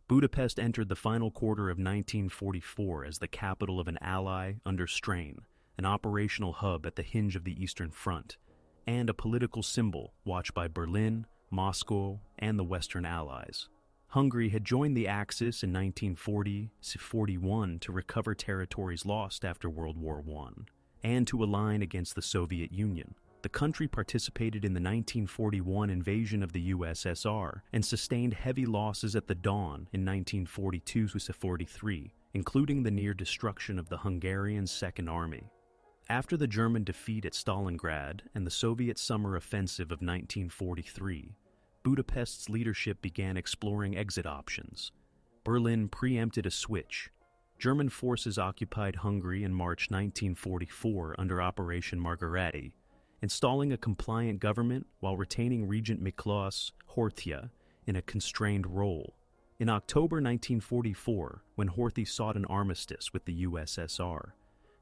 Budapest entered the final quarter of 1944 as the capital of an ally under strain, an operational hub at the hinge of the Eastern Front, and a political symbol watched by Berlin, Moscow, and the Western Allies. Hungary had joined the Axis in 1940-41 to recover territories lost after World War I, and to align against the Soviet Union. The country participated in the 1941 invasion of the USSR and sustained heavy losses at the Don in 1942-43, including the near destruction of the Hungarian Second Army. After the German defeat at Stalingrad and the Soviet summer offensive of 1943, Budapest's leadership began exploring exit options. Berlin preempted a switch. German forces occupied Hungary in March 1944 under Operation Margareti, installing a compliant government while retaining Regent Miklós Horthy in a constrained role. In October 1944, when Horthy sought an armistice with the USSR,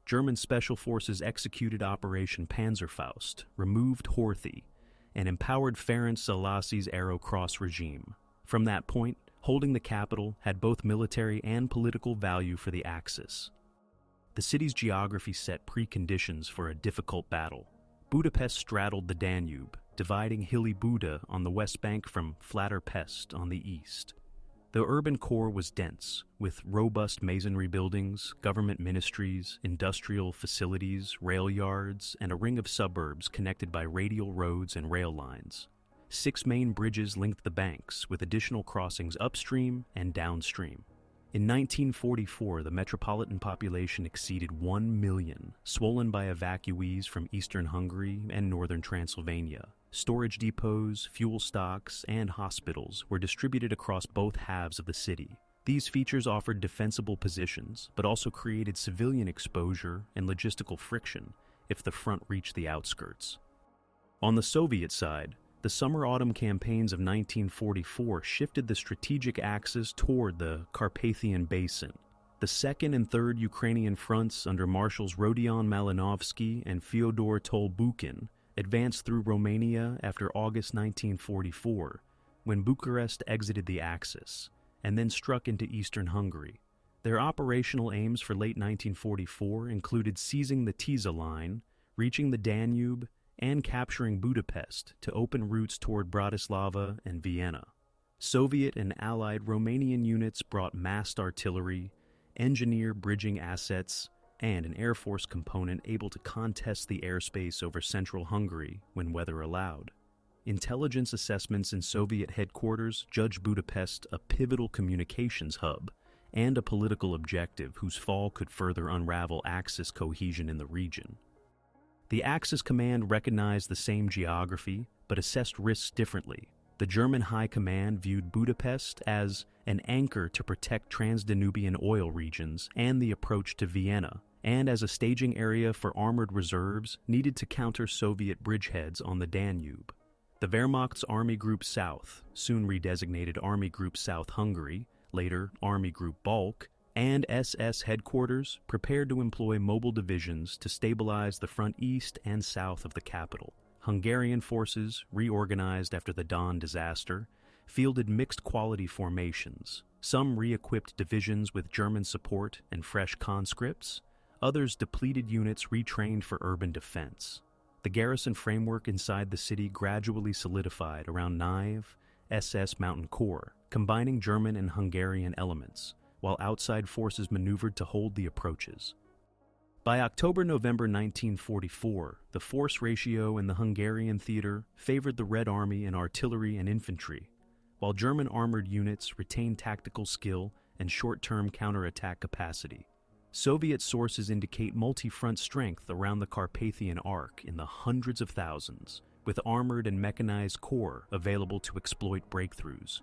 German special forces executed Operation Panzerfaust, removed Horthy, and empowered Ferenc Szalasi's Arrow Cross regime. From that point, holding the capital had both military and political value for the Axis. The city's geography set preconditions for a difficult battle. Budapest straddled the Danube, dividing hilly Buda on the west bank from flatter Pest on the east. The urban core was dense, with robust masonry buildings, government ministries, industrial facilities, rail yards, and a ring of suburbs connected by radial roads and rail lines. 6 main bridges linked the banks, with additional crossings upstream and downstream. In 1944, the metropolitan population exceeded 1 million, swollen by evacuees from eastern Hungary and northern Transylvania. Storage depots, fuel stocks, and hospitals were distributed across both halves of the city. These features offered defensible positions, but also created civilian exposure and logistical friction if the front reached the outskirts. On the Soviet side, the summer-autumn campaigns of 1944 shifted the strategic axis toward the Carpathian Basin. The 2nd and 3rd Ukrainian fronts under Marshals Rodion Malinovsky and Fyodor Tolbukin advanced through Romania after August 1944, when Bucharest exited the Axis, and then struck into eastern Hungary. Their operational aims for late 1944 included seizing the Tisza line, reaching the Danube, and capturing Budapest to open routes toward Bratislava and Vienna. Soviet and Allied Romanian units brought massed artillery, engineer bridging assets, and an Air Force component able to contest the airspace over central Hungary when weather allowed. Intelligence assessments in Soviet headquarters judged Budapest a pivotal communications hub and a political objective whose fall could further unravel Axis cohesion in the region. The Axis command recognized the same geography, but assessed risks differently. The German High Command viewed Budapest as an anchor to protect Transdanubian oil regions and the approach to Vienna, and as a staging area for armored reserves needed to counter Soviet bridgeheads on the Danube. The Wehrmacht's Army Group South, soon redesignated Army Group South Hungary, later Army Group Balk, and SS headquarters prepared to employ mobile divisions to stabilize the front east and south of the capital. Hungarian forces, reorganized after the Don disaster, fielded mixed-quality formations. Some re-equipped divisions with German support and fresh conscripts, others depleted units retrained for urban defense. The garrison framework inside the city gradually solidified around Nive, SS Mountain Corps, combining German and Hungarian elements, while outside forces maneuvered to hold the approaches. By October-November 1944, the force ratio in the Hungarian theater favored the Red Army in artillery and infantry, while German armored units retained tactical skill and short-term counterattack capacity. Soviet sources indicate multi-front strength around the Carpathian Arc in the hundreds of thousands, with armored and mechanized corps available to exploit breakthroughs.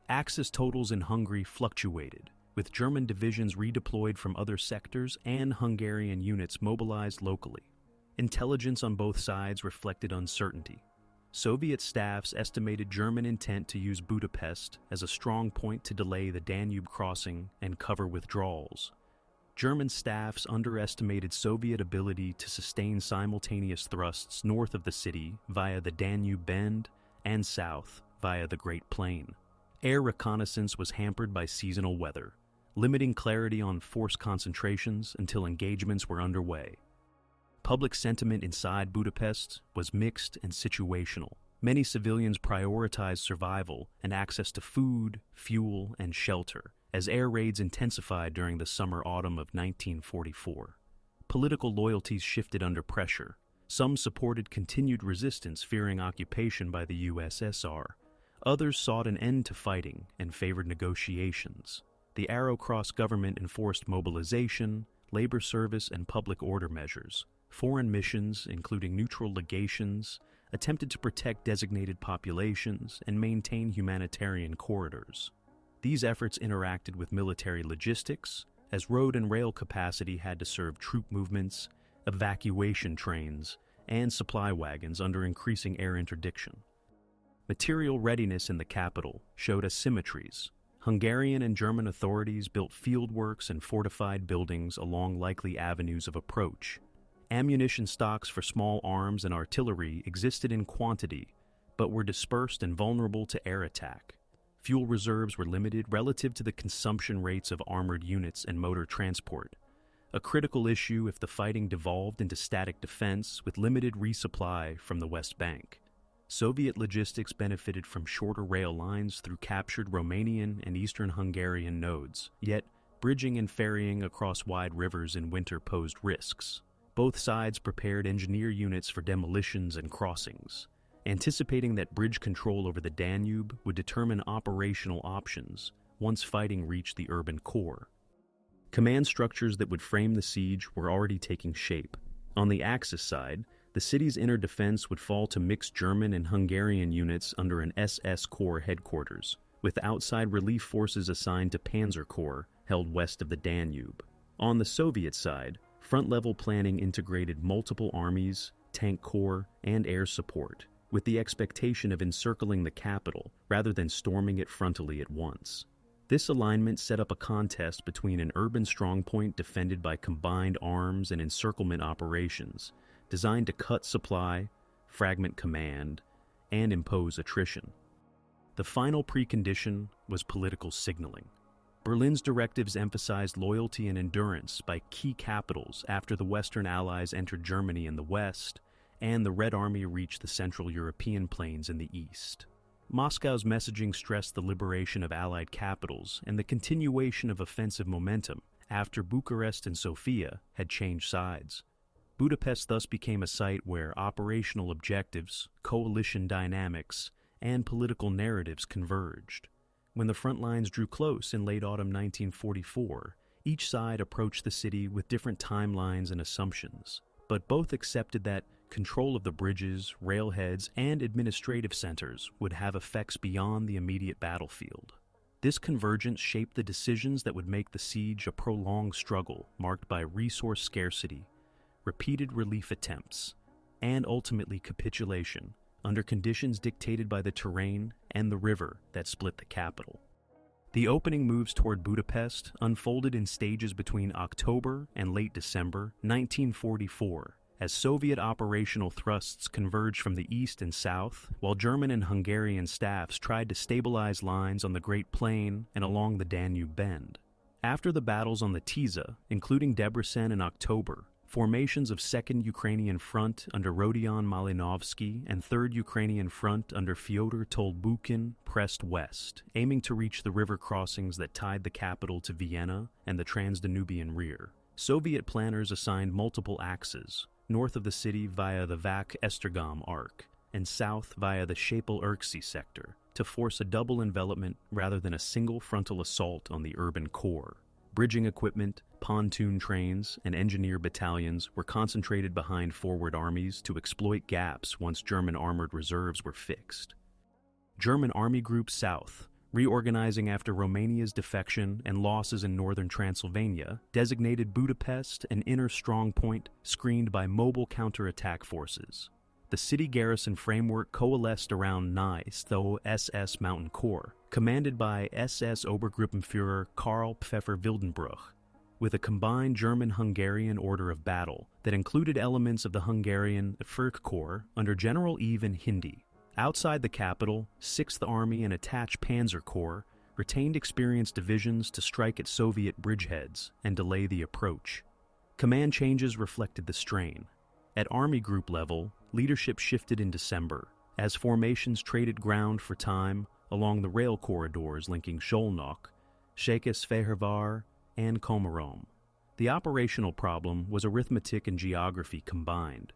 Axis totals in Hungary fluctuated, with German divisions redeployed from other sectors and Hungarian units mobilized locally. Intelligence on both sides reflected uncertainty. Soviet staffs estimated German intent to use Budapest as a strong point to delay the Danube crossing and cover withdrawals. German staffs underestimated Soviet ability to sustain simultaneous thrusts north of the city via the Danube Bend and south via the Great Plain. Air reconnaissance was hampered by seasonal weather, limiting clarity on force concentrations until engagements were underway. Public sentiment inside Budapest was mixed and situational. Many civilians prioritized survival and access to food, fuel, and shelter as air raids intensified during the summer-autumn of 1944. Political loyalties shifted under pressure. Some supported continued resistance, fearing occupation by the USSR. Others sought an end to fighting and favored negotiations. The Arrow Cross government enforced mobilization, labor service, and public order measures. Foreign missions, including neutral legations, attempted to protect designated populations and maintain humanitarian corridors. These efforts interacted with military logistics, as road and rail capacity had to serve troop movements, evacuation trains, and supply wagons under increasing air interdiction. Material readiness in the capital showed asymmetries. Hungarian and German authorities built fieldworks and fortified buildings along likely avenues of approach. Ammunition stocks for small arms and artillery existed in quantity, but were dispersed and vulnerable to air attack. Fuel reserves were limited relative to the consumption rates of armored units and motor transport, a critical issue if the fighting devolved into static defense with limited resupply from the West Bank. Soviet logistics benefited from shorter rail lines through captured Romanian and Eastern Hungarian nodes, yet bridging and ferrying across wide rivers in winter posed risks. Both sides prepared engineer units for demolitions and crossings, anticipating that bridge control over the Danube would determine operational options once fighting reached the urban core. Command structures that would frame the siege were already taking shape. On the Axis side, the city's inner defense would fall to mixed German and Hungarian units under an SS Corps headquarters, with outside relief forces assigned to Panzer Corps held west of the Danube. On the Soviet side, front-level planning integrated multiple armies, tank corps, and air support, with the expectation of encircling the capital rather than storming it frontally at once. This alignment set up a contest between an urban strongpoint defended by combined arms and encirclement operations, designed to cut supply, fragment command, and impose attrition. The final precondition was political signaling. Berlin's directives emphasized loyalty and endurance by key capitals after the Western Allies entered Germany in the west and the Red Army reached the Central European plains in the east. Moscow's messaging stressed the liberation of Allied capitals and the continuation of offensive momentum after Bucharest and Sofia had changed sides. Budapest thus became a site where operational objectives, coalition dynamics, and political narratives converged. When the front lines drew close in late autumn 1944, each side approached the city with different timelines and assumptions, but both accepted that control of the bridges, railheads, and administrative centers would have effects beyond the immediate battlefield. This convergence shaped the decisions that would make the siege a prolonged struggle marked by resource scarcity, repeated relief attempts, and ultimately capitulation, under conditions dictated by the terrain and the river that split the capital. The opening moves toward Budapest unfolded in stages between October and late December 1944, as Soviet operational thrusts converged from the east and south, while German and Hungarian staffs tried to stabilize lines on the Great Plain and along the Danube Bend. After the battles on the Tisa, including Debrecen in October, formations of 2nd Ukrainian Front under Rodion Malinovsky and 3rd Ukrainian Front under Fyodor Tolbukhin pressed west, aiming to reach the river crossings that tied the capital to Vienna and the Transdanubian rear. Soviet planners assigned multiple axes, north of the city via the Vac-Esztergom arc, and south via the Shapel-Urksy sector, to force a double envelopment rather than a single frontal assault on the urban core. Bridging equipment, pontoon trains, and engineer battalions were concentrated behind forward armies to exploit gaps once German armored reserves were fixed. German Army Group South, reorganizing after Romania's defection and losses in northern Transylvania, designated Budapest an inner strongpoint screened by mobile counterattack forces. The city garrison framework coalesced around Neistow SS Mountain Corps, commanded by SS Obergruppenführer Karl Pfeffer-Wildenbruch, with a combined German-Hungarian order of battle that included elements of the Hungarian Fürk Corps under General Ivan Hindi. Outside the capital, 6th Army and attached Panzer Corps retained experienced divisions to strike at Soviet bridgeheads and delay the approach. Command changes reflected the strain. At Army group level, leadership shifted in December, as formations traded ground for time along the rail corridors linking Szolnok, Székesfehérvár, and Komárom. The operational problem was arithmetic and geography combined.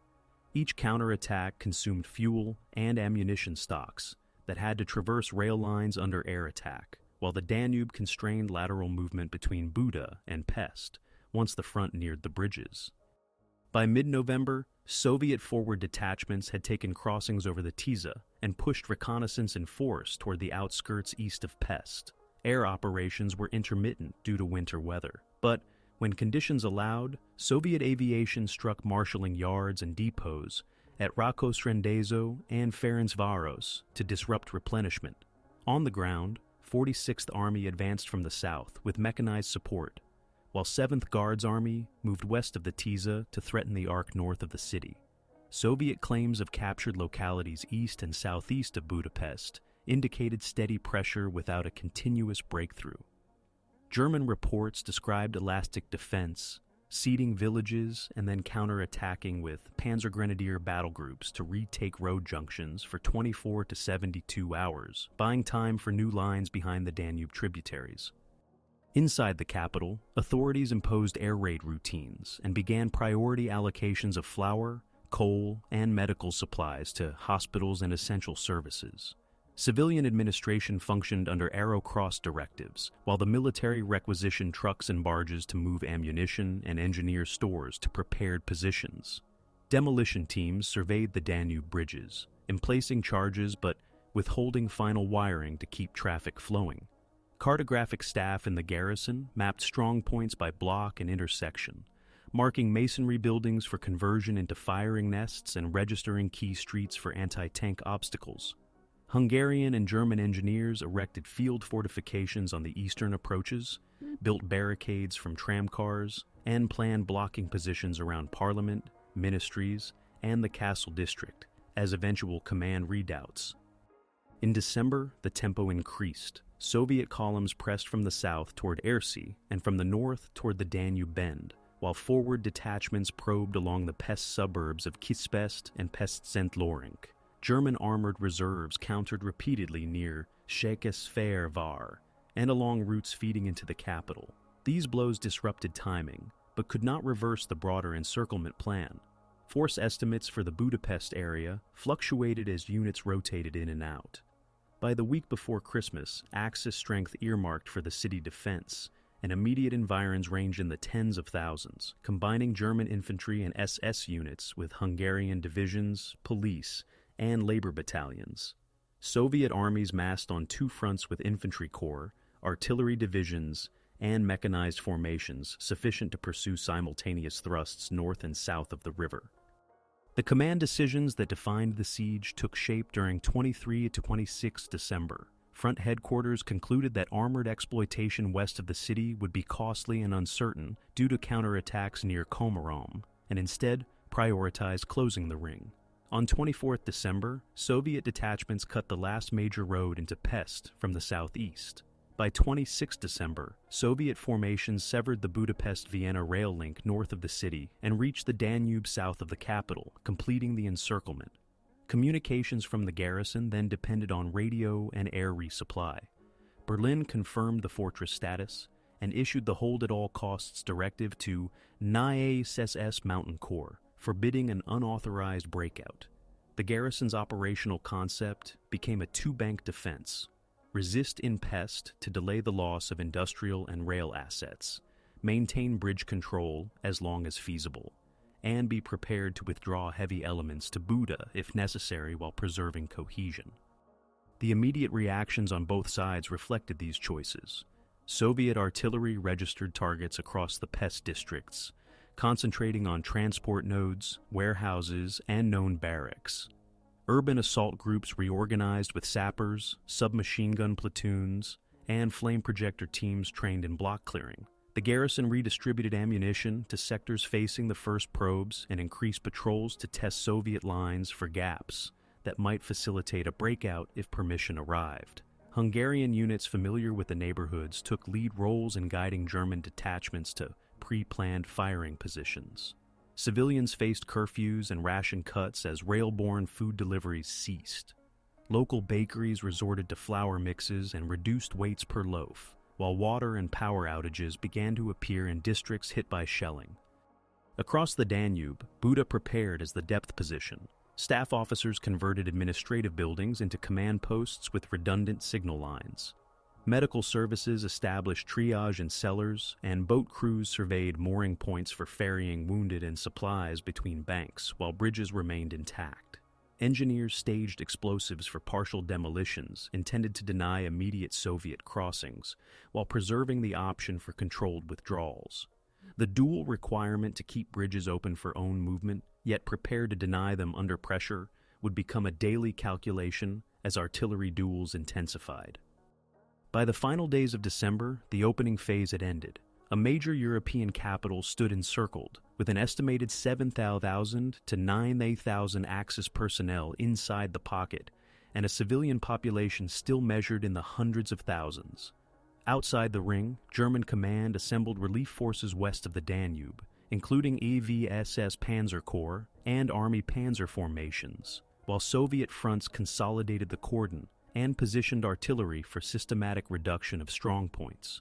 Each counterattack consumed fuel and ammunition stocks that had to traverse rail lines under air attack, while the Danube constrained lateral movement between Buda and Pest once the front neared the bridges. By mid-November, Soviet forward detachments had taken crossings over the Tisza and pushed reconnaissance in force toward the outskirts east of Pest. Air operations were intermittent due to winter weather, but when conditions allowed, Soviet aviation struck marshalling yards and depots at Rákosrendezo and Ferencváros to disrupt replenishment. On the ground, 46th Army advanced from the south with mechanized support, while 7th Guards Army moved west of the Tisza to threaten the arc north of the city. Soviet claims of captured localities east and southeast of Budapest indicated steady pressure without a continuous breakthrough. German reports described elastic defense, sieging villages and then counterattacking with Panzergrenadier battle groups to retake road junctions for 24 to 72 hours, buying time for new lines behind the Danube tributaries. Inside the capital, authorities imposed air raid routines and began priority allocations of flour, coal, and medical supplies to hospitals and essential services. Civilian administration functioned under Arrow Cross directives, while the military requisitioned trucks and barges to move ammunition and engineer stores to prepared positions. Demolition teams surveyed the Danube bridges, emplacing charges but withholding final wiring to keep traffic flowing. Cartographic staff in the garrison mapped strong points by block and intersection, marking masonry buildings for conversion into firing nests and registering key streets for anti-tank obstacles. Hungarian and German engineers erected field fortifications on the eastern approaches, built barricades from tramcars, and planned blocking positions around Parliament, ministries, and the Castle District as eventual command redoubts. In December, the tempo increased. Soviet columns pressed from the south toward Érsi and from the north toward the Danube Bend, while forward detachments probed along the Pest suburbs of Kispest and Pest-Szent-Lőrinc. German armored reserves countered repeatedly near Székesfehérvár and along routes feeding into the capital. These blows disrupted timing, but could not reverse the broader encirclement plan. Force estimates for the Budapest area fluctuated as units rotated in and out. By the week before Christmas, Axis strength earmarked for the city defense, and immediate environs ranged in the tens of thousands, combining German infantry and SS units with Hungarian divisions, police, and labor battalions. Soviet armies massed on two fronts with infantry corps, artillery divisions, and mechanized formations sufficient to pursue simultaneous thrusts north and south of the river. The command decisions that defined the siege took shape during 23 to 26 December. Front headquarters concluded that armored exploitation west of the city would be costly and uncertain due to counterattacks near Komárom, and instead prioritized closing the ring. On 24 December, Soviet detachments cut the last major road into Pest from the southeast. By 26 December, Soviet formations severed the Budapest-Vienna rail link north of the city and reached the Danube south of the capital, completing the encirclement. Communications from the garrison then depended on radio and air resupply. Berlin confirmed the fortress status and issued the hold-at-all-costs directive to Neue SS Mountain Corps, forbidding an unauthorized breakout. The garrison's operational concept became a two-bank defense: resist in Pest to delay the loss of industrial and rail assets, maintain bridge control as long as feasible, and be prepared to withdraw heavy elements to Buda if necessary while preserving cohesion. The immediate reactions on both sides reflected these choices. Soviet artillery registered targets across the Pest districts, concentrating on transport nodes, warehouses, and known barracks. Urban assault groups reorganized with sappers, submachine gun platoons, and flame projector teams trained in block clearing. The garrison redistributed ammunition to sectors facing the first probes and increased patrols to test Soviet lines for gaps that might facilitate a breakout if permission arrived. Hungarian units familiar with the neighborhoods took lead roles in guiding German detachments to pre-planned firing positions. Civilians faced curfews and ration cuts as rail-borne food deliveries ceased. Local bakeries resorted to flour mixes and reduced weights per loaf, while water and power outages began to appear in districts hit by shelling. Across the Danube, Buda prepared as the depth position. Staff officers converted administrative buildings into command posts with redundant signal lines. Medical services established triage in cellars, and boat crews surveyed mooring points for ferrying wounded and supplies between banks, while bridges remained intact. Engineers staged explosives for partial demolitions intended to deny immediate Soviet crossings, while preserving the option for controlled withdrawals. The dual requirement to keep bridges open for own movement, yet prepared to deny them under pressure, would become a daily calculation as artillery duels intensified. By the final days of December, the opening phase had ended. A major European capital stood encircled, with an estimated 7,000 to 9,000 Axis personnel inside the pocket, and a civilian population still measured in the hundreds of thousands. Outside the ring, German command assembled relief forces west of the Danube, including EVSS Panzer Corps and Army Panzer formations, while Soviet fronts consolidated the cordon and positioned artillery for systematic reduction of strongpoints.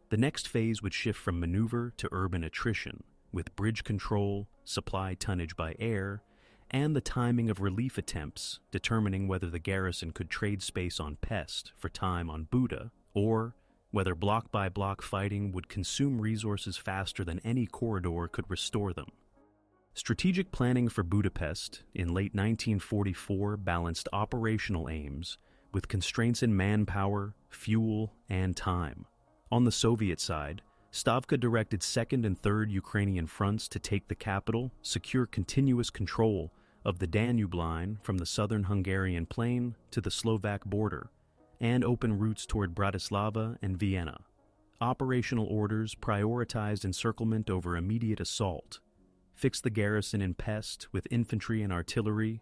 The next phase would shift from maneuver to urban attrition, with bridge control, supply tonnage by air, and the timing of relief attempts determining whether the garrison could trade space on Pest for time on Buda, or whether block-by-block fighting would consume resources faster than any corridor could restore them. Strategic planning for Budapest in late 1944 balanced operational aims with constraints in manpower, fuel, and time. On the Soviet side, Stavka directed 2nd and 3rd Ukrainian fronts to take the capital, secure continuous control of the Danube line from the southern Hungarian plain to the Slovak border, and open routes toward Bratislava and Vienna. Operational orders prioritized encirclement over immediate assault, fixed the garrison in Pest with infantry and artillery,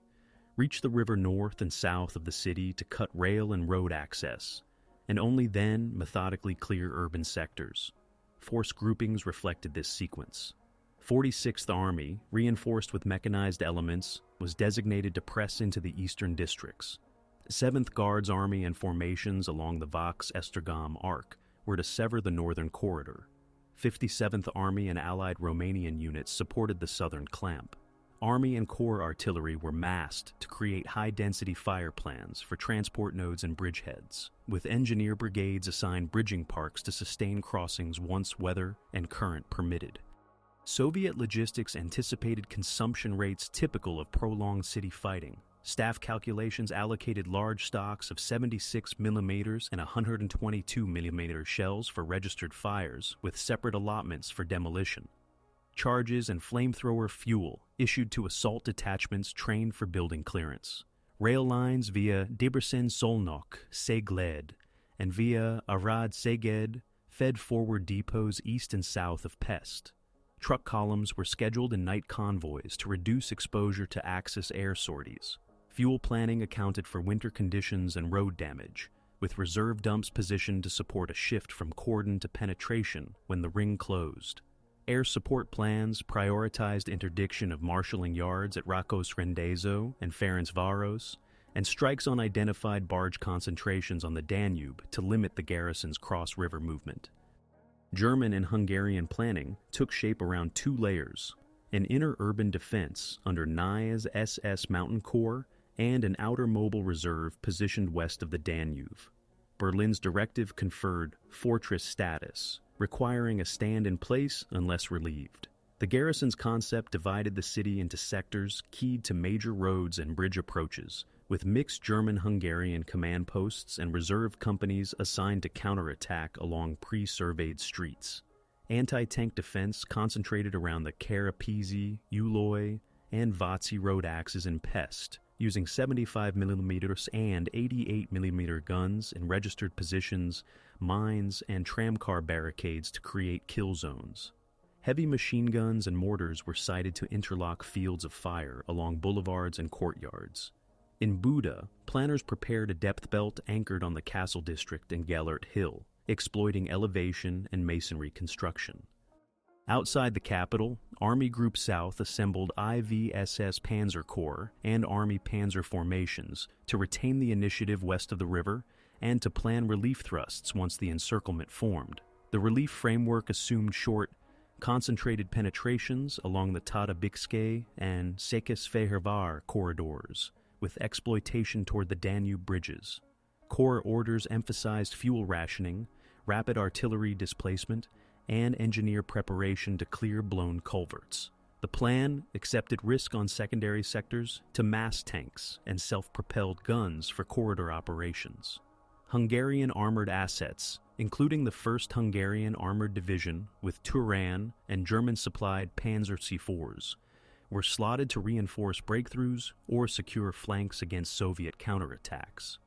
reached the river north and south of the city to cut rail and road access, and only then methodically clear urban sectors. Force groupings reflected this sequence. 46th Army, reinforced with mechanized elements, was designated to press into the eastern districts. 7th Guards Army and formations along the Vax-Esztergom arc were to sever the northern corridor. 57th Army and allied Romanian units supported the southern clamp. Army and Corps artillery were massed to create high-density fire plans for transport nodes and bridgeheads, with engineer brigades assigned bridging parks to sustain crossings once weather and current permitted. Soviet logistics anticipated consumption rates typical of prolonged city fighting. Staff calculations allocated large stocks of 76 mm and 122 mm shells for registered fires, with separate allotments for demolition. Charges and flamethrower fuel issued to assault detachments trained for building clearance. Rail lines via Debrecen-Szolnok, Cegléd, and via Arad-Szeged fed forward depots east and south of Pest. Truck columns were scheduled in night convoys to reduce exposure to Axis air sorties. Fuel planning accounted for winter conditions and road damage, with reserve dumps positioned to support a shift from cordon to penetration when the ring closed. Air support plans prioritized interdiction of marshalling yards at Rakos Rendezo and Ferencváros, and strikes on identified barge concentrations on the Danube to limit the garrison's cross-river movement. German and Hungarian planning took shape around two layers: an inner urban defense under Nye's SS Mountain Corps and an outer mobile reserve positioned west of the Danube. Berlin's directive conferred fortress status, requiring a stand in place unless relieved. The garrison's concept divided the city into sectors keyed to major roads and bridge approaches, with mixed German-Hungarian command posts and reserve companies assigned to counterattack along pre-surveyed streets. Anti-tank defense concentrated around the Kerepesi, Uloj, and Váci road axes in Pest, using 75 mm and 88 mm guns in registered positions, mines, and tramcar barricades to create kill zones. Heavy machine guns and mortars were sited to interlock fields of fire along boulevards and courtyards. In Buda, planners prepared a depth belt anchored on the castle district and Gellert Hill, exploiting elevation and masonry construction. Outside the capital, Army Group South assembled IVSS Panzer Corps and Army Panzer formations to retain the initiative west of the river and to plan relief thrusts once the encirclement formed. The relief framework assumed short, concentrated penetrations along the Tata-Bixke and Székesfehérvár corridors, with exploitation toward the Danube bridges. Corps orders emphasized fuel rationing, rapid artillery displacement, and engineer preparation to clear blown culverts. The plan accepted risk on secondary sectors to mass tanks and self-propelled guns for corridor operations. Hungarian armored assets, including the 1st Hungarian Armored Division with Turan and German-supplied Panzer C4s, were slotted to reinforce breakthroughs or secure flanks against Soviet counterattacks.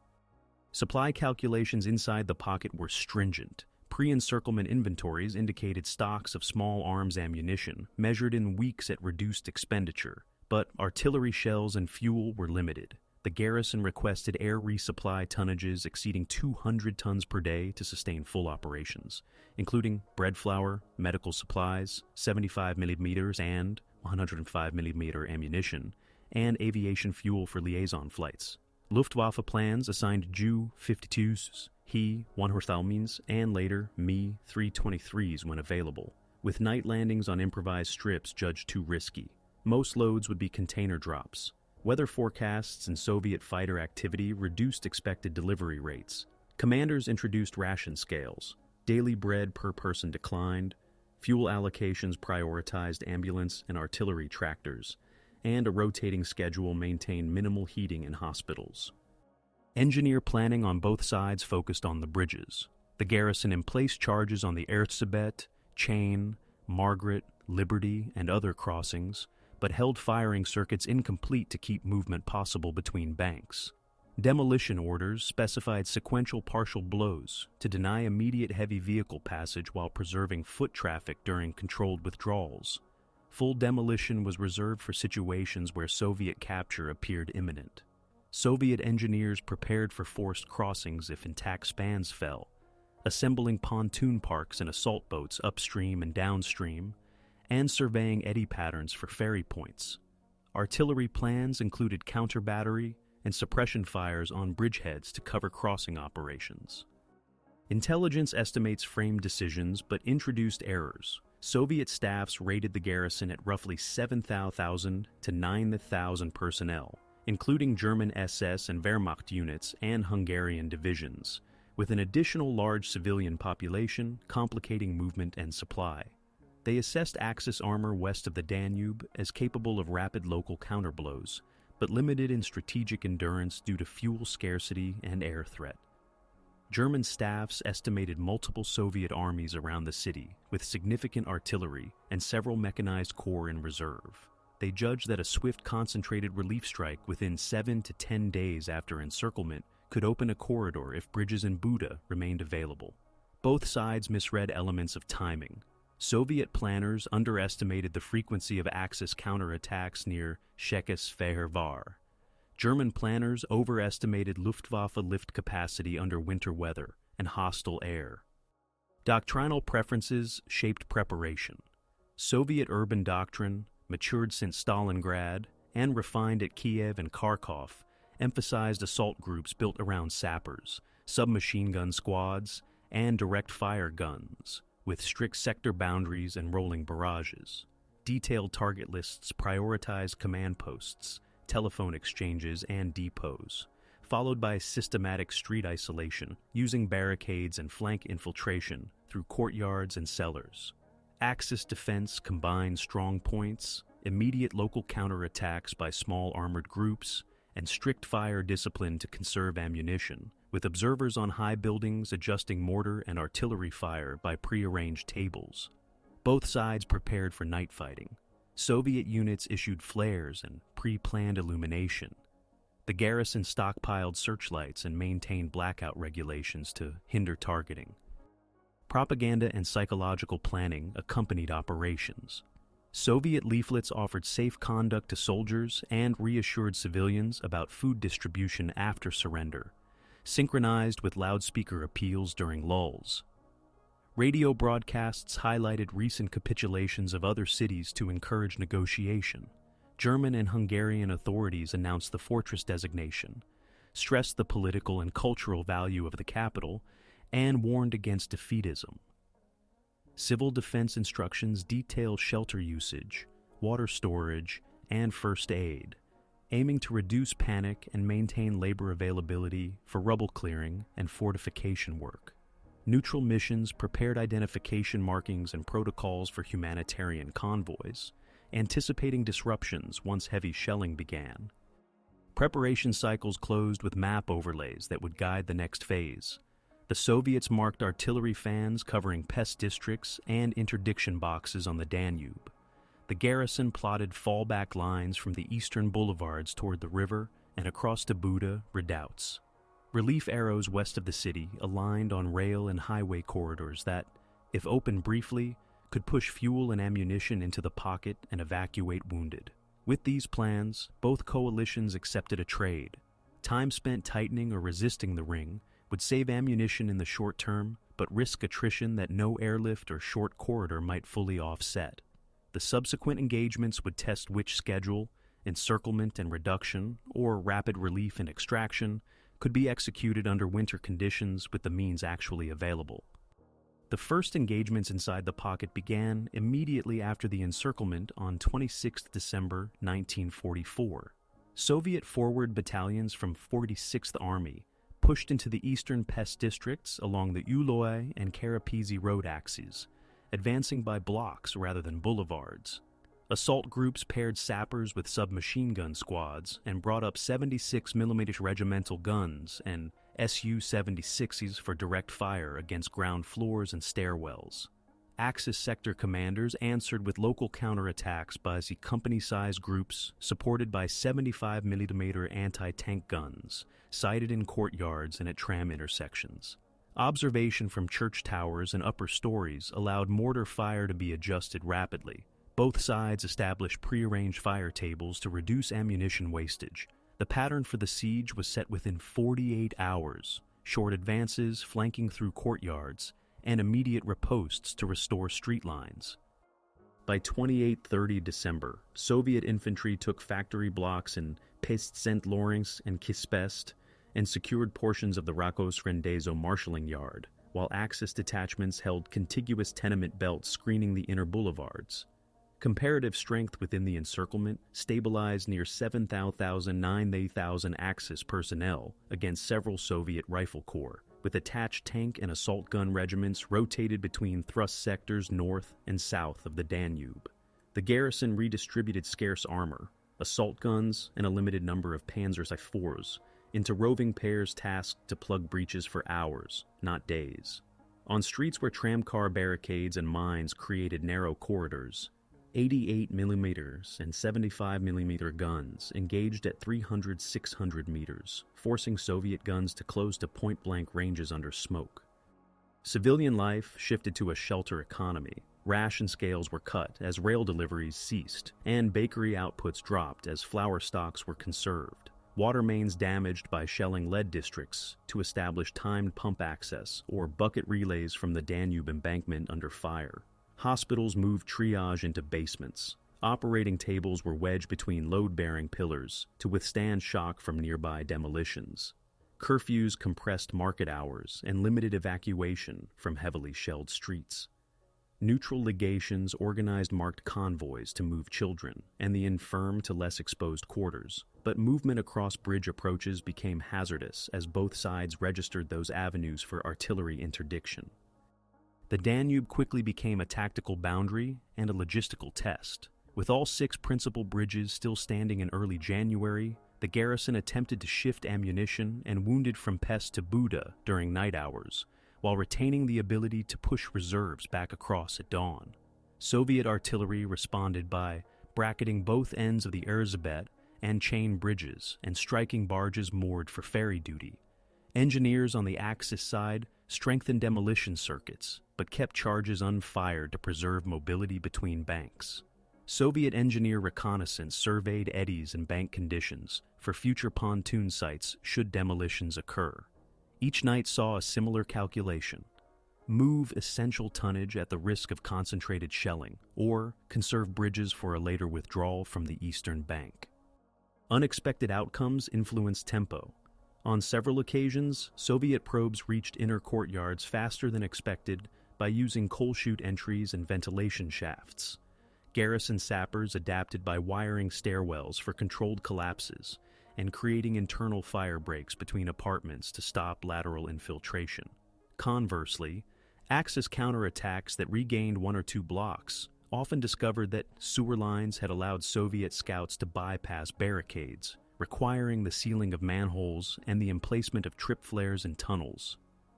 Supply calculations inside the pocket were stringent. Pre-encirclement inventories indicated stocks of small arms ammunition, measured in weeks at reduced expenditure, but artillery shells and fuel were limited. The garrison requested air resupply tonnages exceeding 200 tons per day to sustain full operations, including bread flour, medical supplies, 75 mm and 105 mm ammunition, and aviation fuel for liaison flights. Luftwaffe plans assigned Ju-52s, He-130s, and later Me-323s when available, with night landings on improvised strips judged too risky. Most loads would be container drops. Weather forecasts and Soviet fighter activity reduced expected delivery rates. Commanders introduced ration scales. Daily bread per person declined. Fuel allocations prioritized ambulance and artillery tractors, and a rotating schedule maintained minimal heating in hospitals. Engineer planning on both sides focused on the bridges. The garrison emplaced charges on the Erzsébet, Chain, Margaret, Liberty, and other crossings, but held firing circuits incomplete to keep movement possible between banks. Demolition orders specified sequential partial blows to deny immediate heavy vehicle passage while preserving foot traffic during controlled withdrawals. Full demolition was reserved for situations where Soviet capture appeared imminent. Soviet engineers prepared for forced crossings if intact spans fell, assembling pontoon parks and assault boats upstream and downstream, and surveying eddy patterns for ferry points. Artillery plans included counter-battery and suppression fires on bridgeheads to cover crossing operations. Intelligence estimates framed decisions but introduced errors. Soviet staffs rated the garrison at roughly 7,000 to 9,000 personnel, including German SS and Wehrmacht units and Hungarian divisions, with an additional large civilian population complicating movement and supply. They assessed Axis armor west of the Danube as capable of rapid local counterblows, but limited in strategic endurance due to fuel scarcity and air threat. German staffs estimated multiple Soviet armies around the city, with significant artillery and several mechanized corps in reserve. They judged that a swift concentrated relief strike within 7 to 10 days after encirclement could open a corridor if bridges in Buda remained available. Both sides misread elements of timing. Soviet planners underestimated the frequency of Axis counterattacks near Székesfehérvár. German planners overestimated Luftwaffe lift capacity under winter weather and hostile air. Doctrinal preferences shaped preparation. Soviet urban doctrine, matured since Stalingrad and refined at Kiev and Kharkov, emphasized assault groups built around sappers, submachine gun squads, and direct fire guns, with strict sector boundaries and rolling barrages. Detailed target lists prioritized command posts, telephone exchanges, and depots, followed by systematic street isolation using barricades and flank infiltration through courtyards and cellars. Axis defense combined strong points, immediate local counterattacks by small armored groups, and strict fire discipline to conserve ammunition, with observers on high buildings adjusting mortar and artillery fire by prearranged tables. Both sides prepared for night fighting. Soviet units issued flares and pre-planned illumination. The garrison stockpiled searchlights and maintained blackout regulations to hinder targeting. Propaganda and psychological planning accompanied operations. Soviet leaflets offered safe conduct to soldiers and reassured civilians about food distribution after surrender, synchronized with loudspeaker appeals during lulls. Radio broadcasts highlighted recent capitulations of other cities to encourage negotiation. German and Hungarian authorities announced the fortress designation, stressed the political and cultural value of the capital, and warned against defeatism. Civil defense instructions detail shelter usage, water storage, and first aid, aiming to reduce panic and maintain labor availability for rubble clearing and fortification work. Neutral missions prepared identification markings and protocols for humanitarian convoys, anticipating disruptions once heavy shelling began. Preparation cycles closed with map overlays that would guide the next phase. The Soviets marked artillery fans covering Pest districts and interdiction boxes on the Danube. The garrison plotted fallback lines from the eastern boulevards toward the river and across to Buda redoubts. Relief arrows west of the city aligned on rail and highway corridors that, if open briefly, could push fuel and ammunition into the pocket and evacuate wounded. With these plans, both coalitions accepted a trade. Time spent tightening or resisting the ring would save ammunition in the short term, but risk attrition that no airlift or short corridor might fully offset. The subsequent engagements would test which schedule, encirclement and reduction, or rapid relief and extraction, could be executed under winter conditions with the means actually available. The first engagements inside the pocket began immediately after the encirclement on 26 December 1944. Soviet forward battalions from 46th Army pushed into the eastern Pest districts along the Uloi and Karapizi road axes, advancing by blocks rather than boulevards. Assault groups paired sappers with submachine gun squads and brought up 76mm regimental guns and Su-76s for direct fire against ground floors and stairwells. Axis sector commanders answered with local counterattacks by company-sized groups supported by 75mm anti-tank guns, sighted in courtyards and at tram intersections. Observation from church towers and upper stories allowed mortar fire to be adjusted rapidly. Both sides established prearranged fire tables to reduce ammunition wastage. The pattern for the siege was set within 48 hours, short advances flanking through courtyards, and immediate riposts to restore street lines. By 28-30 December, Soviet infantry took factory blocks in Pest St. Lawrence and Kispest and secured portions of the Rakos-Rendezo marshalling yard, while Axis detachments held contiguous tenement belts screening the inner boulevards. Comparative strength within the encirclement stabilized near 7,000–9,000 Axis personnel against several Soviet rifle corps, with attached tank and assault gun regiments rotated between thrust sectors north and south of the Danube. The garrison redistributed scarce armor, assault guns, and a limited number of Panzer IV into roving pairs tasked to plug breaches for hours, not days. On streets where tramcar barricades and mines created narrow corridors, 88mm and 75mm guns engaged at 300–600 meters, forcing Soviet guns to close to point-blank ranges under smoke. Civilian life shifted to a shelter economy. Ration scales were cut as rail deliveries ceased, and bakery outputs dropped as flour stocks were conserved. Water mains damaged by shelling led districts to establish timed pump access or bucket relays from the Danube embankment under fire. Hospitals moved triage into basements. Operating tables were wedged between load-bearing pillars to withstand shock from nearby demolitions. Curfews compressed market hours and limited evacuation from heavily shelled streets. Neutral legations organized marked convoys to move children and the infirm to less exposed quarters, but movement across bridge approaches became hazardous as both sides registered those avenues for artillery interdiction. The Danube quickly became a tactical boundary and a logistical test. With all 6 principal bridges still standing in early January, the garrison attempted to shift ammunition and wounded from Pest to Buda during night hours, while retaining the ability to push reserves back across at dawn. Soviet artillery responded by bracketing both ends of the Erzsébet and chain bridges and striking barges moored for ferry duty. Engineers on the Axis side strengthened demolition circuits, but kept charges unfired to preserve mobility between banks. Soviet engineer reconnaissance surveyed eddies and bank conditions for future pontoon sites should demolitions occur. Each night saw a similar calculation: move essential tonnage at the risk of concentrated shelling, or conserve bridges for a later withdrawal from the eastern bank. Unexpected outcomes influenced tempo. On several occasions, Soviet probes reached inner courtyards faster than expected by using coal chute entries and ventilation shafts. Garrison sappers adapted by wiring stairwells for controlled collapses and creating internal fire breaks between apartments to stop lateral infiltration. Conversely, Axis counterattacks that regained one or two blocks often discovered that sewer lines had allowed Soviet scouts to bypass barricades, requiring the sealing of manholes and the emplacement of trip flares in tunnels.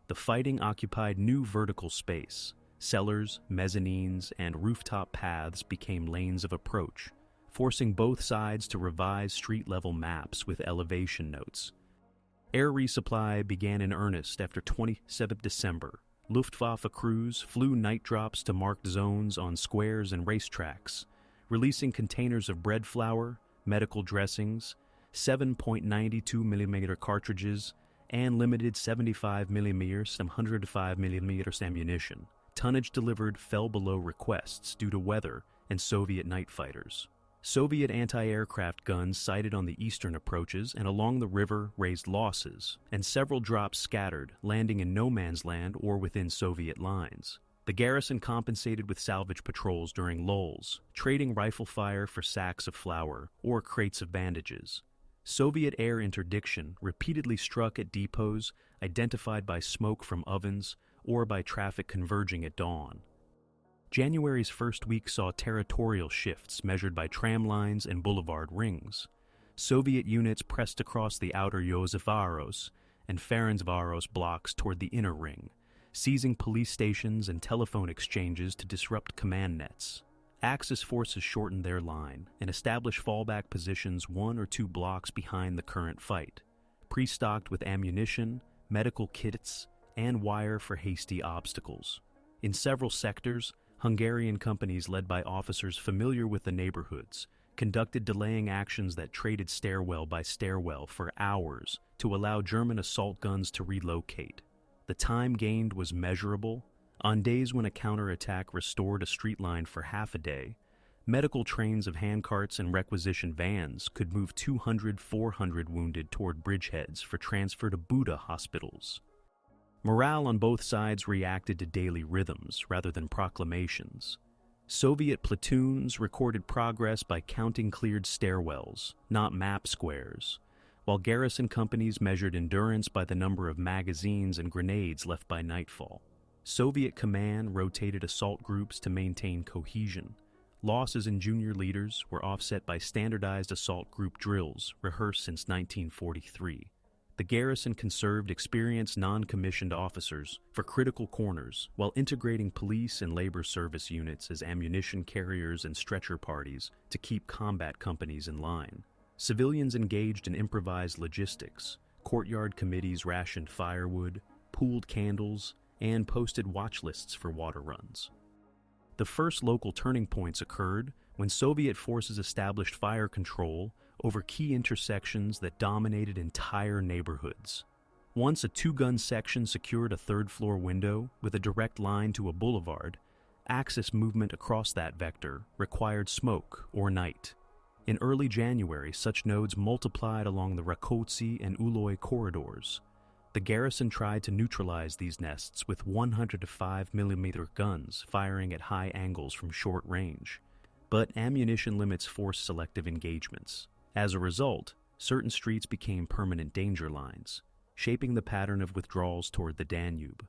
The fighting occupied new vertical space. Cellars, mezzanines, and rooftop paths became lanes of approach, forcing both sides to revise street-level maps with elevation notes. Air resupply began in earnest after 27 December. Luftwaffe crews flew night drops to marked zones on squares and racetracks, releasing containers of bread flour, medical dressings, 7.92 mm cartridges, and limited 75 mm and 105 mm ammunition. Tonnage delivered fell below requests due to weather and Soviet night fighters. Soviet anti-aircraft guns sighted on the eastern approaches and along the river raised losses, and several drops scattered, landing in no man's land or within Soviet lines. The garrison compensated with salvage patrols during lulls, trading rifle fire for sacks of flour or crates of bandages. Soviet air interdiction repeatedly struck at depots identified by smoke from ovens or by traffic converging at dawn. January's first week saw territorial shifts measured by tram lines and boulevard rings. Soviet units pressed across the outer Joseph-Varos and Ferencváros blocks toward the inner ring, seizing police stations and telephone exchanges to disrupt command nets. Axis forces shortened their line and established fallback positions 1 or 2 blocks behind the current fight, pre-stocked with ammunition, medical kits, and wire for hasty obstacles. In several sectors, Hungarian companies led by officers familiar with the neighborhoods conducted delaying actions that traded stairwell by stairwell for hours to allow German assault guns to relocate. The time gained was measurable. On days when a counterattack restored a street line for half a day, medical trains of handcarts and requisition vans could move 200-400 wounded toward bridgeheads for transfer to Buda hospitals. Morale on both sides reacted to daily rhythms rather than proclamations. Soviet platoons recorded progress by counting cleared stairwells, not map squares, while garrison companies measured endurance by the number of magazines and grenades left by nightfall. Soviet command rotated assault groups to maintain cohesion. Losses in junior leaders were offset by standardized assault group drills rehearsed since 1943. The garrison conserved experienced non-commissioned officers for critical corners while integrating police and labor service units as ammunition carriers and stretcher parties to keep combat companies in line. Civilians engaged in improvised logistics. Courtyard committees rationed firewood, pooled candles, and posted watch lists for water runs. The first local turning points occurred when Soviet forces established fire control over key intersections that dominated entire neighborhoods. Once a 2-gun section secured a 3rd-floor window with a direct line to a boulevard, Axis movement across that vector required smoke or night. In early January, such nodes multiplied along the Rákóczi and Ulloy corridors. The garrison tried to neutralize these nests with 105 mm guns firing at high angles from short range, but ammunition limits forced selective engagements. As a result, certain streets became permanent danger lines, shaping the pattern of withdrawals toward the Danube.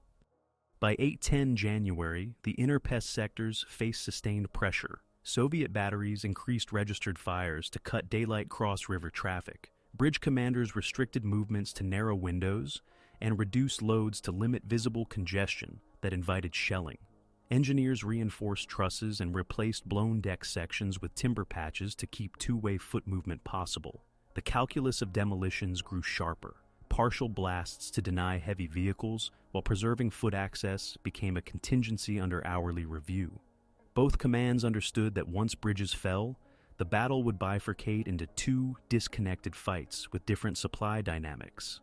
By 8-10 January, the inner Pest sectors faced sustained pressure. Soviet batteries increased registered fires to cut daylight cross-river traffic. Bridge commanders restricted movements to narrow windows and reduced loads to limit visible congestion that invited shelling. Engineers reinforced trusses and replaced blown deck sections with timber patches to keep two-way foot movement possible. The calculus of demolitions grew sharper. Partial blasts to deny heavy vehicles while preserving foot access became a contingency under hourly review. Both commands understood that once bridges fell, the battle would bifurcate into two disconnected fights with different supply dynamics.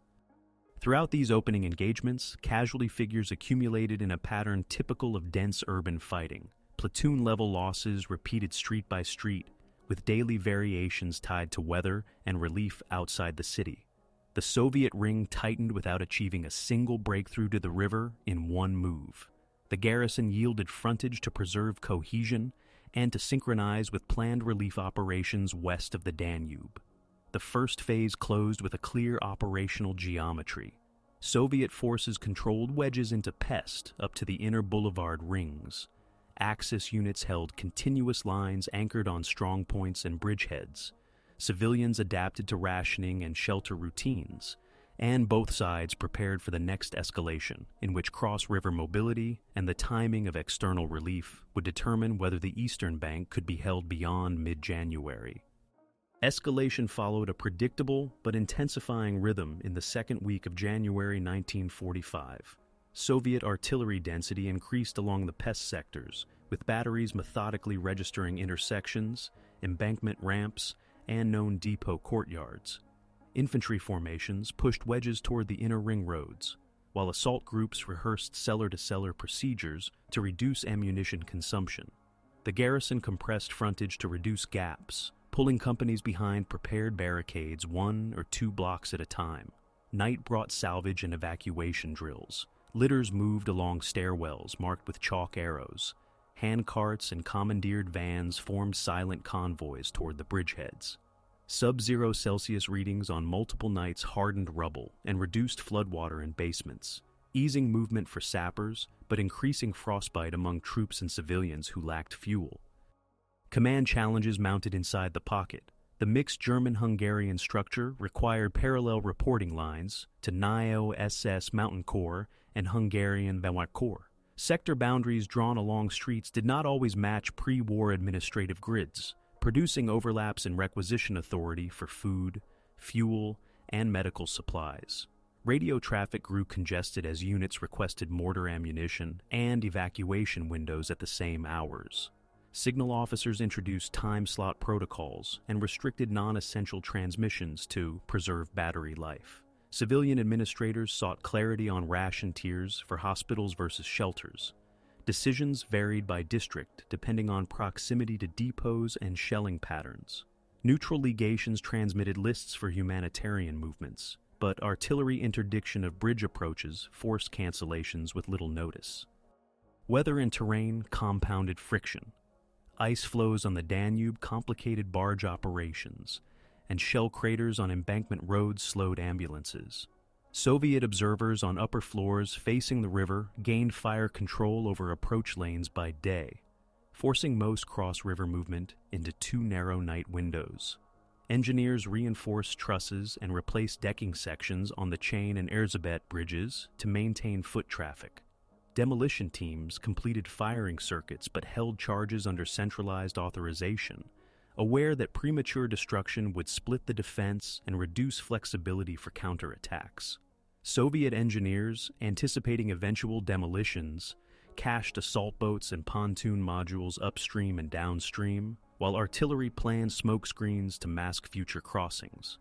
Throughout these opening engagements, casualty figures accumulated in a pattern typical of dense urban fighting. Platoon-level losses repeated street by street, with daily variations tied to weather and relief outside the city. The Soviet ring tightened without achieving a single breakthrough to the river in one move. The garrison yielded frontage to preserve cohesion and to synchronize with planned relief operations west of the Danube. The first phase closed with a clear operational geometry. Soviet forces controlled wedges into Pest up to the inner boulevard rings. Axis units held continuous lines anchored on strongpoints and bridgeheads. Civilians adapted to rationing and shelter routines, and both sides prepared for the next escalation, in which cross-river mobility and the timing of external relief would determine whether the eastern bank could be held beyond mid-January. Escalation followed a predictable but intensifying rhythm in the second week of January 1945. Soviet artillery density increased along the Pest sectors, with batteries methodically registering intersections, embankment ramps, and known depot courtyards. Infantry formations pushed wedges toward the inner ring roads, while assault groups rehearsed cellar-to-cellar procedures to reduce ammunition consumption. The garrison compressed frontage to reduce gaps, pulling companies behind prepared barricades 1 or 2 blocks at a time. Night brought salvage and evacuation drills. Litters moved along stairwells marked with chalk arrows. Hand carts and commandeered vans formed silent convoys toward the bridgeheads. Sub-zero Celsius readings on multiple nights hardened rubble and reduced floodwater in basements, easing movement for sappers but increasing frostbite among troops and civilians who lacked fuel. Command challenges mounted inside the pocket. The mixed German-Hungarian structure required parallel reporting lines to NIO SS Mountain Corps and Hungarian Wehrmacht Corps. Sector boundaries drawn along streets did not always match pre-war administrative grids, producing overlaps in requisition authority for food, fuel, and medical supplies. Radio traffic grew congested as units requested mortar ammunition and evacuation windows at the same hours. Signal officers introduced time slot protocols and restricted non-essential transmissions to preserve battery life. Civilian administrators sought clarity on ration tiers for hospitals versus shelters. Decisions varied by district depending on proximity to depots and shelling patterns. Neutral legations transmitted lists for humanitarian movements, but artillery interdiction of bridge approaches forced cancellations with little notice. Weather and terrain compounded friction. Ice flows on the Danube complicated barge operations, and shell craters on embankment roads slowed ambulances. Soviet observers on upper floors facing the river gained fire control over approach lanes by day, forcing most cross-river movement into 2 narrow night windows. Engineers reinforced trusses and replaced decking sections on the Chain and Erzsébet bridges to maintain foot traffic. Demolition teams completed firing circuits but held charges under centralized authorization, aware that premature destruction would split the defense and reduce flexibility for counterattacks. Soviet engineers, anticipating eventual demolitions, cached assault boats and pontoon modules upstream and downstream, while artillery planned smokescreens to mask future crossings.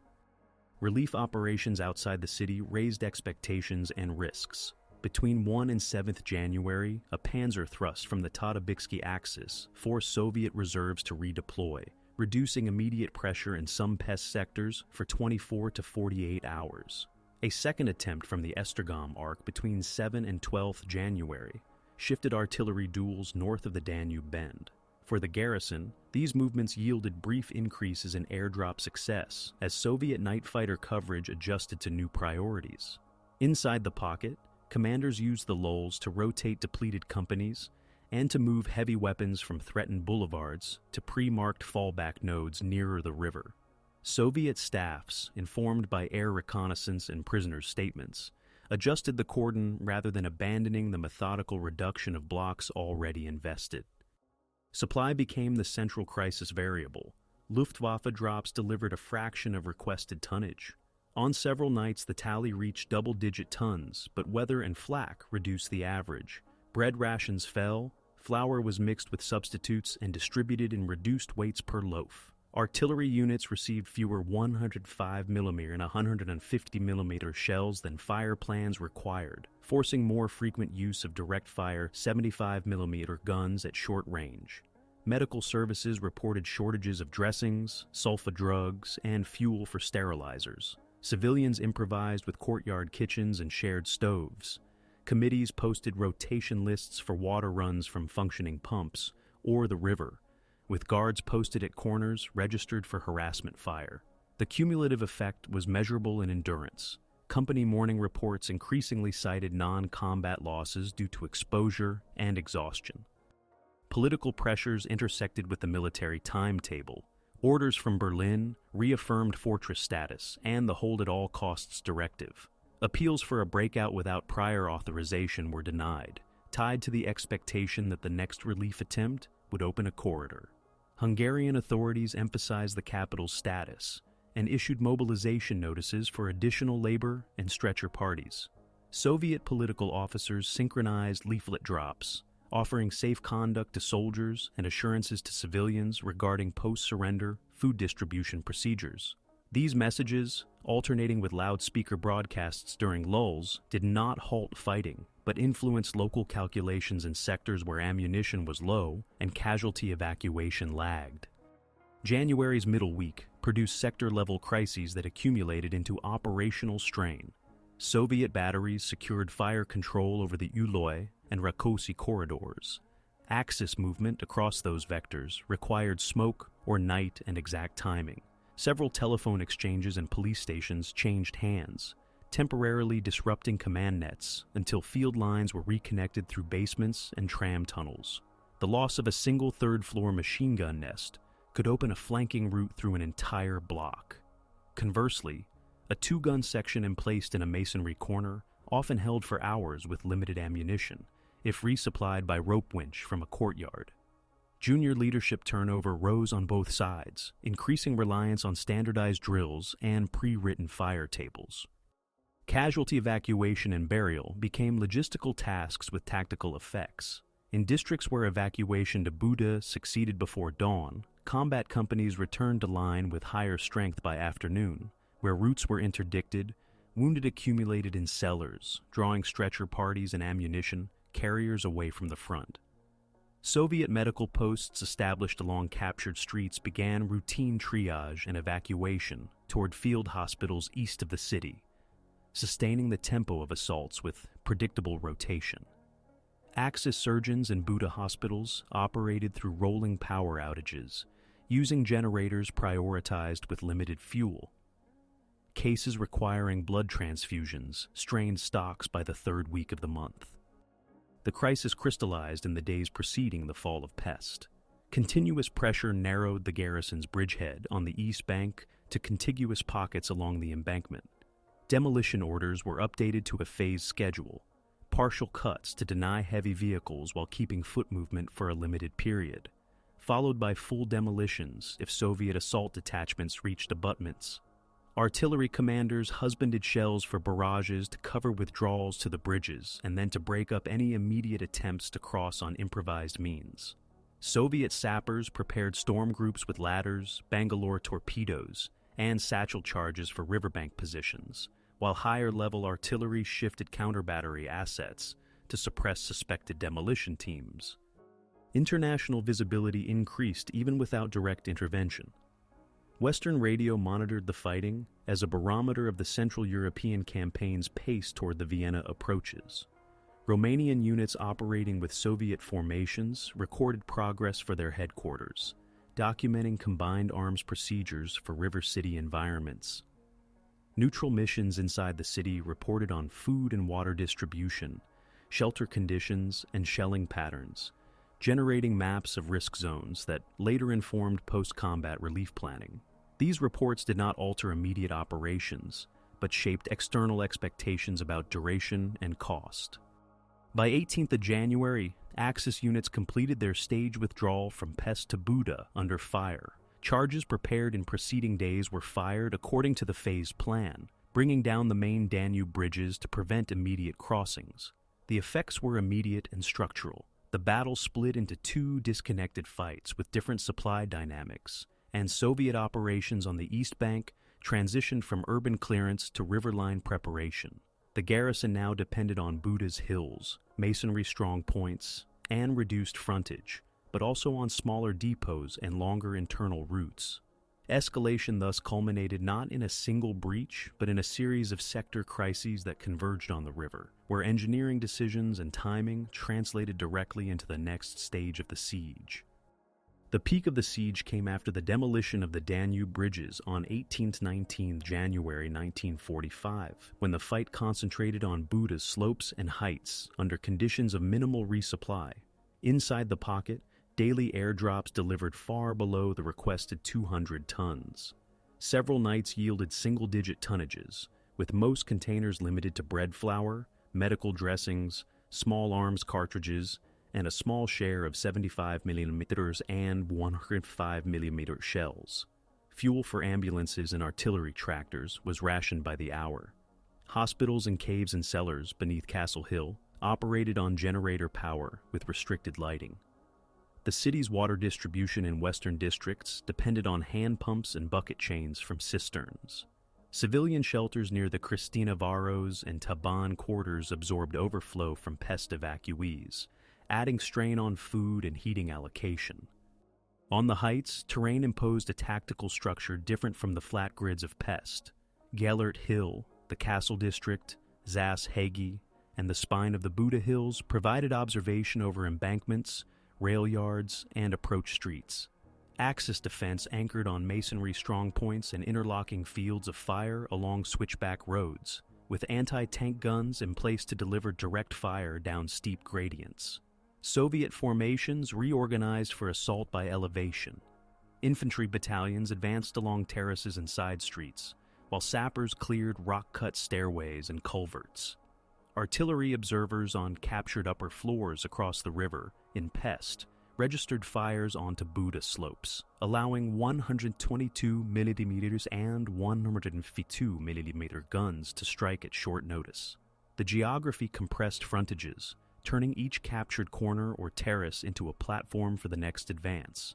Relief operations outside the city raised expectations and risks. Between 1 and 7th January, a panzer thrust from the Tata-Bixby axis forced Soviet reserves to redeploy, reducing immediate pressure in some Pest sectors for 24 to 48 hours. A second attempt from the Esztergom arc between 7 and 12th January shifted artillery duels north of the Danube bend. For the garrison, these movements yielded brief increases in airdrop success as Soviet night fighter coverage adjusted to new priorities. Inside the pocket, commanders used the lulls to rotate depleted companies and to move heavy weapons from threatened boulevards to pre-marked fallback nodes nearer the river. Soviet staffs, informed by air reconnaissance and prisoners' statements, adjusted the cordon rather than abandoning the methodical reduction of blocks already invested. Supply became the central crisis variable. Luftwaffe drops delivered a fraction of requested tonnage. On several nights, the tally reached double-digit tons, but weather and flak reduced the average. Bread rations fell, Flour was mixed with substitutes and distributed in reduced weights per loaf. Artillery units received fewer 105mm and 150mm shells than fire plans required, forcing more frequent use of direct-fire 75mm guns at short range. Medical services reported shortages of dressings, sulfa drugs, and fuel for sterilizers. Civilians improvised with courtyard kitchens and shared stoves. Committees posted rotation lists for water runs from functioning pumps or the river, with guards posted at corners registered for harassment fire. The cumulative effect was measurable in endurance. Company morning reports increasingly cited non-combat losses due to exposure and exhaustion. Political pressures intersected with the military timetable. Orders from Berlin reaffirmed fortress status and the hold-at-all-costs directive. Appeals for a breakout without prior authorization were denied, tied to the expectation that the next relief attempt would open a corridor. Hungarian authorities emphasized the capital's status and issued mobilization notices for additional labor and stretcher parties. Soviet political officers synchronized leaflet drops, offering safe conduct to soldiers and assurances to civilians regarding post-surrender food distribution procedures. These messages, alternating with loudspeaker broadcasts during lulls, did not halt fighting, but influenced local calculations in sectors where ammunition was low and casualty evacuation lagged. January's middle week produced sector-level crises that accumulated into operational strain. Soviet batteries secured fire control over the Uloi and Rakosi corridors. Axis movement across those vectors required smoke or night and exact timing. Several telephone exchanges and police stations changed hands, temporarily disrupting command nets until field lines were reconnected through basements and tram tunnels. The loss of a single third-floor machine gun nest could open a flanking route through an entire block. Conversely, a two-gun section emplaced in a masonry corner often held for hours with limited ammunition, if resupplied by rope winch from a courtyard. Junior leadership turnover rose on both sides, increasing reliance on standardized drills and pre-written fire tables. Casualty evacuation and burial became logistical tasks with tactical effects. In districts where evacuation to Buda succeeded before dawn, combat companies returned to line with higher strength by afternoon. Where routes were interdicted, wounded accumulated in cellars, drawing stretcher parties and ammunition carriers away from the front. Soviet medical posts established along captured streets began routine triage and evacuation toward field hospitals east of the city, sustaining the tempo of assaults with predictable rotation. Axis surgeons in Buda hospitals operated through rolling power outages, using generators prioritized with limited fuel. Cases requiring blood transfusions strained stocks by the third week of the month. The crisis crystallized in the days preceding the fall of Pest. Continuous pressure narrowed the garrison's bridgehead on the east bank to contiguous pockets along the embankment. Demolition orders were updated to a phased schedule, partial cuts to deny heavy vehicles while keeping foot movement for a limited period, followed by full demolitions if Soviet assault detachments reached abutments. Artillery commanders husbanded shells for barrages to cover withdrawals to the bridges and then to break up any immediate attempts to cross on improvised means. Soviet sappers prepared storm groups with ladders, Bangalore torpedoes, and satchel charges for riverbank positions, while higher-level artillery shifted counter-battery assets to suppress suspected demolition teams. International visibility increased even without direct intervention. Western radio monitored the fighting as a barometer of the Central European campaign's pace toward the Vienna approaches. Romanian units operating with Soviet formations recorded progress for their headquarters, documenting combined arms procedures for river city environments. Neutral missions inside the city reported on food and water distribution, shelter conditions, and shelling patterns, generating maps of risk zones that later informed post-combat relief planning. These reports did not alter immediate operations, but shaped external expectations about duration and cost. By 18th of January, Axis units completed their stage withdrawal from Pest to Buda under fire. Charges prepared in preceding days were fired according to the phased plan, bringing down the main Danube bridges to prevent immediate crossings. The effects were immediate and structural. The battle split into two disconnected fights with different supply dynamics, and Soviet operations on the East Bank transitioned from urban clearance to riverline preparation. The garrison now depended on Buda's hills, masonry strong points, and reduced frontage, but also on smaller depots and longer internal routes. Escalation thus culminated not in a single breach, but in a series of sector crises that converged on the river, where engineering decisions and timing translated directly into the next stage of the siege. The peak of the siege came after the demolition of the Danube bridges on 18–19 January 1945, when the fight concentrated on Buda's slopes and heights under conditions of minimal resupply. Inside the pocket, daily airdrops delivered far below the requested 200 tons. Several nights yielded single-digit tonnages, with most containers limited to bread flour, medical dressings, small arms cartridges, and a small share of 75mm and 105mm shells. Fuel for ambulances and artillery tractors was rationed by the hour. Hospitals and caves and cellars beneath Castle Hill operated on generator power with restricted lighting. The city's water distribution in western districts depended on hand pumps and bucket chains from cisterns. Civilian shelters near the Cristina Varos and Taban quarters absorbed overflow from Pest evacuees, adding strain on food and heating allocation. On the heights, terrain imposed a tactical structure different from the flat grids of Pest. Gellert Hill, the Castle District, Zas Hegi, and the spine of the Buda Hills provided observation over embankments, rail yards, and approach streets. Axis defense anchored on masonry strongpoints and interlocking fields of fire along switchback roads, with anti-tank guns in place to deliver direct fire down steep gradients. Soviet formations reorganized for assault by elevation. Infantry battalions advanced along terraces and side streets, while sappers cleared rock-cut stairways and culverts. Artillery observers on captured upper floors across the river, in Pest, registered fires onto Buda slopes, allowing 122mm and 152mm guns to strike at short notice. The geography compressed frontages, turning each captured corner or terrace into a platform for the next advance.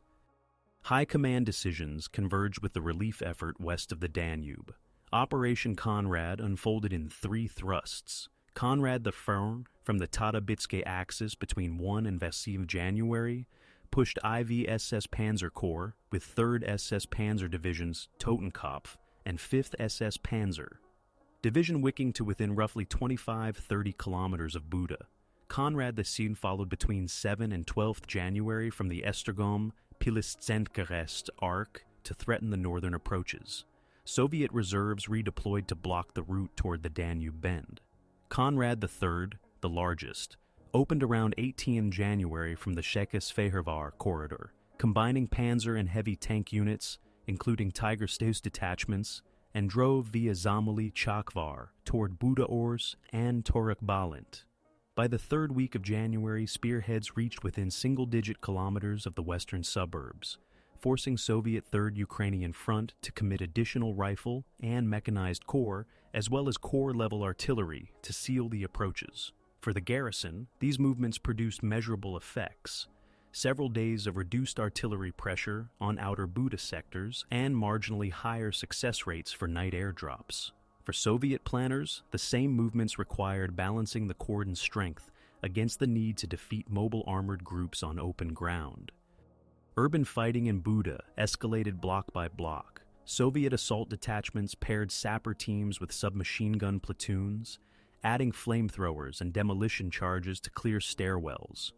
High command decisions converged with the relief effort west of the Danube. Operation Konrad unfolded in 3 thrusts. Konrad the Firm, from the Tata-Bitske axis between 1 and Vasiv January, pushed IV SS Panzer Corps with 3rd SS Panzer Division's Totenkopf and 5th SS Panzer. Division wicking to within roughly 25–30 kilometers of Buda. Konrad the Sin followed between 7 and 12th January from the Estergom-Pilistzenkerest arc to threaten the northern approaches. Soviet reserves redeployed to block the route toward the Danube Bend. Konrad III, the largest, opened around 18 January from the Shekes-Fehervar corridor, combining panzer and heavy tank units, including Tiger Steus detachments, and drove via Zamoli-Chakvar toward Buda-Ors and Torok-Balint. By the 3rd week of January, spearheads reached within single-digit kilometers of the western suburbs, forcing Soviet 3rd Ukrainian Front to commit additional rifle and mechanized corps, as well as corps-level artillery, to seal the approaches. For the garrison, these movements produced measurable effects. Several days of reduced artillery pressure on outer Buda sectors and marginally higher success rates for night airdrops. For Soviet planners, the same movements required balancing the cordon's strength against the need to defeat mobile armored groups on open ground. Urban fighting in Buda escalated block by block. Soviet assault detachments paired sapper teams with submachine gun platoons, adding flamethrowers and demolition charges to clear stairwells.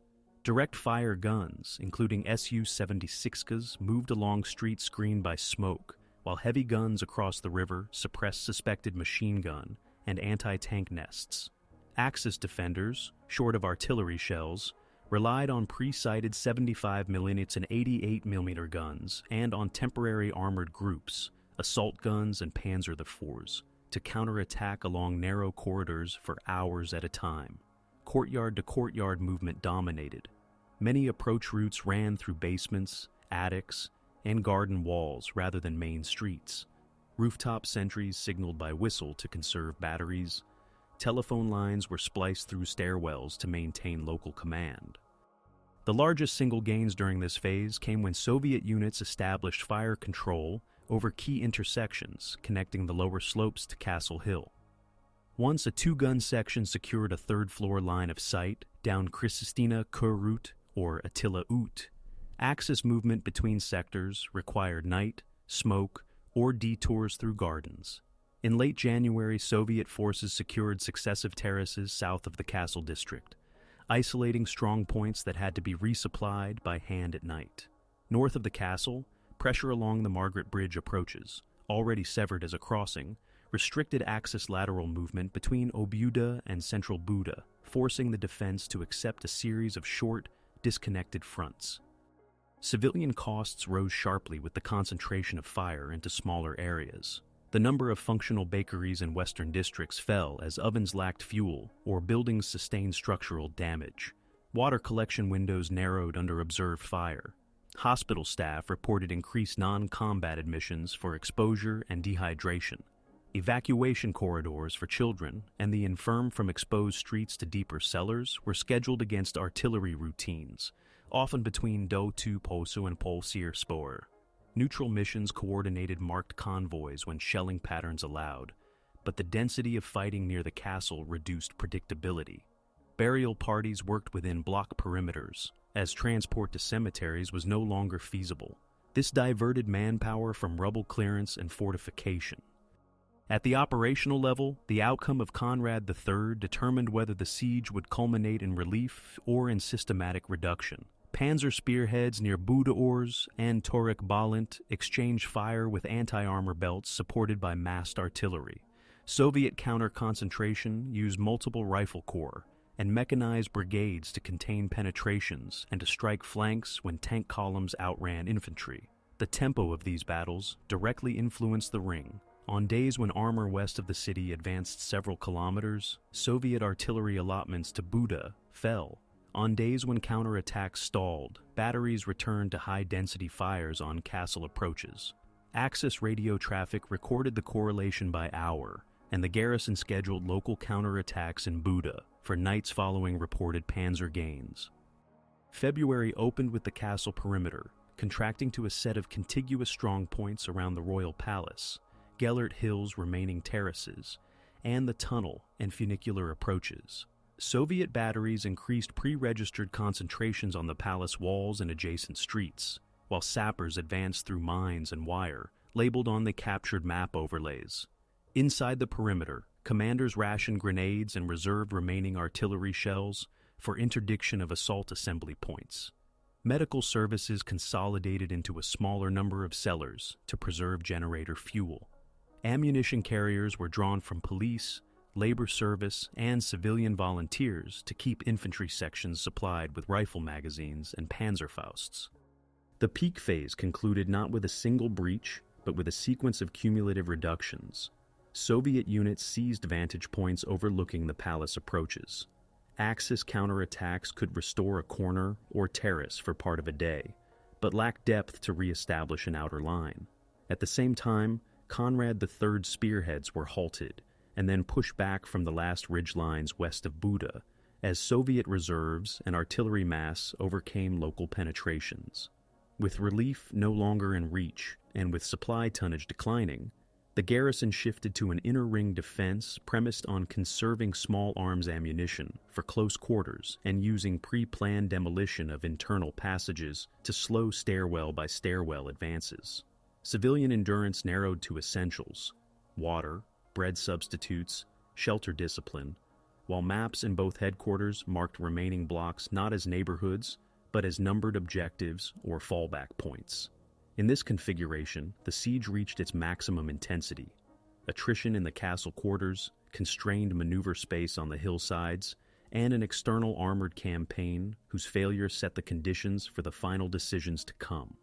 Direct fire guns, including Su-76s, moved along streets screened by smoke, while heavy guns across the river suppressed suspected machine gun and anti-tank nests. Axis defenders, short of artillery shells, relied on pre-sighted 75mm and 88mm guns and on temporary armored groups, assault guns and Panzer IVs, to counterattack along narrow corridors for hours at a time. Courtyard-to-courtyard movement dominated. Many approach routes ran through basements, attics, and garden walls rather than main streets. Rooftop sentries signaled by whistle to conserve batteries. Telephone lines were spliced through stairwells to maintain local command. The largest single gains during this phase came when Soviet units established fire control over key intersections connecting the lower slopes to Castle Hill. Once a two-gun section secured a third-floor line of sight down Christina Kurut or Attila Ut, Axis movement between sectors required night, smoke, or detours through gardens. In late January, Soviet forces secured successive terraces south of the castle district, isolating strong points that had to be resupplied by hand at night. North of the castle, pressure along the Margaret Bridge approaches, already severed as a crossing, restricted Axis lateral movement between Buda and central Buda, forcing the defense to accept a series of short, disconnected fronts. Civilian costs rose sharply with the concentration of fire into smaller areas. The number of functional bakeries in western districts fell as ovens lacked fuel or buildings sustained structural damage. Water collection windows narrowed under observed fire. Hospital staff reported increased non-combat admissions for exposure and dehydration. Evacuation corridors for children and the infirm from exposed streets to deeper cellars were scheduled against artillery routines, often between WW2 Poso and Polsir Spor. Neutral missions coordinated marked convoys when shelling patterns allowed, but the density of fighting near the castle reduced predictability. Burial parties worked within block perimeters, as transport to cemeteries was no longer feasible. This diverted manpower from rubble clearance and fortification. At the operational level, the outcome of Konrad III determined whether the siege would culminate in relief or in systematic reduction. Panzer spearheads near Buda and Torek Balint exchanged fire with anti-armor belts supported by massed artillery. Soviet counter-concentration used multiple rifle corps and mechanized brigades to contain penetrations and to strike flanks when tank columns outran infantry. The tempo of these battles directly influenced the ring. On days when armor west of the city advanced several kilometers, Soviet artillery allotments to Buda fell. On days when counterattacks stalled, batteries returned to high-density fires on castle approaches. Axis radio traffic recorded the correlation by hour, and the garrison scheduled local counterattacks in Buda for nights following reported panzer gains. February opened with the castle perimeter, contracting to a set of contiguous strongpoints around the royal palace, Gellert Hill's remaining terraces, and the tunnel and funicular approaches. Soviet batteries increased pre-registered concentrations on the palace walls and adjacent streets, while sappers advanced through mines and wire, labeled on the captured map overlays. Inside the perimeter, commanders rationed grenades and reserved remaining artillery shells for interdiction of assault assembly points. Medical services consolidated into a smaller number of cellars to preserve generator fuel. Ammunition carriers were drawn from police, labor service, and civilian volunteers to keep infantry sections supplied with rifle magazines and Panzerfausts. The peak phase concluded not with a single breach, but with a sequence of cumulative reductions. Soviet units seized vantage points overlooking the palace approaches. Axis counterattacks could restore a corner or terrace for part of a day, but lacked depth to re-establish an outer line. At the same time, Konrad III's spearheads were halted and then pushed back from the last ridgelines west of Buda as Soviet reserves and artillery mass overcame local penetrations. With relief no longer in reach and with supply tonnage declining, the garrison shifted to an inner ring defense premised on conserving small arms ammunition for close quarters and using pre-planned demolition of internal passages to slow stairwell by stairwell advances. Civilian endurance narrowed to essentials: water, bread substitutes, shelter discipline, while maps in both headquarters marked remaining blocks not as neighborhoods, but as numbered objectives or fallback points. In this configuration, the siege reached its maximum intensity. Attrition in the castle quarters, constrained maneuver space on the hillsides, and an external armored campaign whose failure set the conditions for the final decisions to come.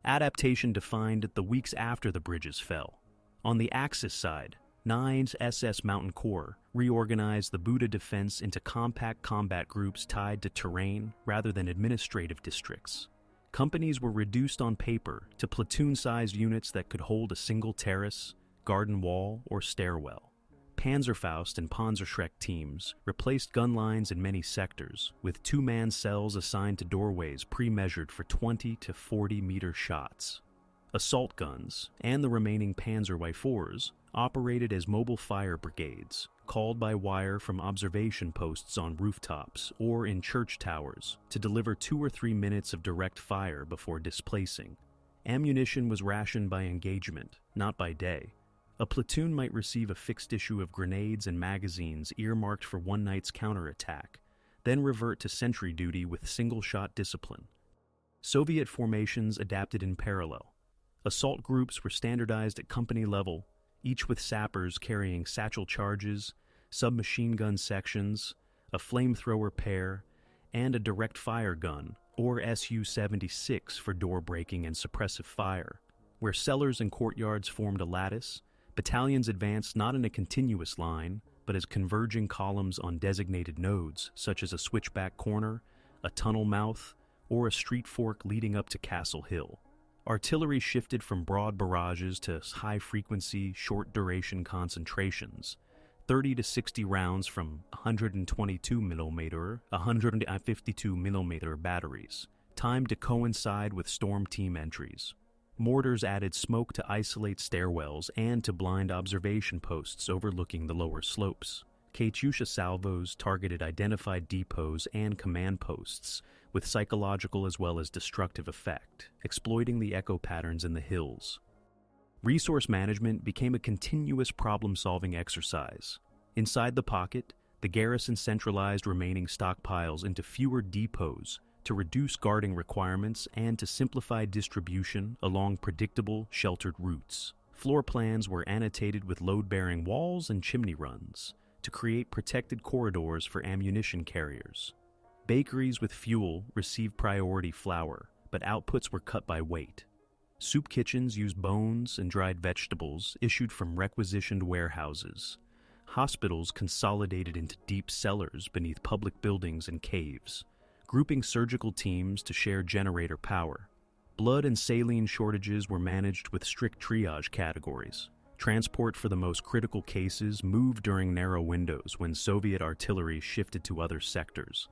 Adaptation defined the weeks after the bridges fell. On the Axis side, 9's SS Mountain Corps reorganized the Buda defense into compact combat groups tied to terrain rather than administrative districts. Companies were reduced on paper to platoon-sized units that could hold a single terrace, garden wall, or stairwell. Panzerfaust and Panzerschreck teams replaced gun lines in many sectors, with two-man cells assigned to doorways pre-measured for 20 to 40-meter shots. Assault guns, and the remaining Panzer-WW4s, operated as mobile fire brigades, called by wire from observation posts on rooftops or in church towers to deliver 2 or 3 minutes of direct fire before displacing. Ammunition was rationed by engagement, not by day. A platoon might receive a fixed issue of grenades and magazines earmarked for one night's counterattack, then revert to sentry duty with single-shot discipline. Soviet formations adapted in parallel. Assault groups were standardized at company level, each with sappers carrying satchel charges, submachine gun sections, a flamethrower pair, and a direct fire gun, or Su-76 for door breaking and suppressive fire. Where cellars and courtyards formed a lattice, battalions advanced not in a continuous line, but as converging columns on designated nodes, such as a switchback corner, a tunnel mouth, or a street fork leading up to Castle Hill. Artillery shifted from broad barrages to high-frequency, short-duration concentrations, 30 to 60 rounds from 122mm, 152mm batteries, timed to coincide with storm team entries. Mortars added smoke to isolate stairwells and to blind observation posts overlooking the lower slopes. Katyusha salvos targeted identified depots and command posts, with psychological as well as destructive effect, exploiting the echo patterns in the hills. Resource management became a continuous problem-solving exercise. Inside the pocket, the garrison centralized remaining stockpiles into fewer depots to reduce guarding requirements and to simplify distribution along predictable, sheltered routes. Floor plans were annotated with load-bearing walls and chimney runs to create protected corridors for ammunition carriers. Bakeries with fuel received priority flour, but outputs were cut by weight. Soup kitchens used bones and dried vegetables issued from requisitioned warehouses. Hospitals consolidated into deep cellars beneath public buildings and caves, grouping surgical teams to share generator power. Blood and saline shortages were managed with strict triage categories. Transport for the most critical cases moved during narrow windows when Soviet artillery shifted to other sectors.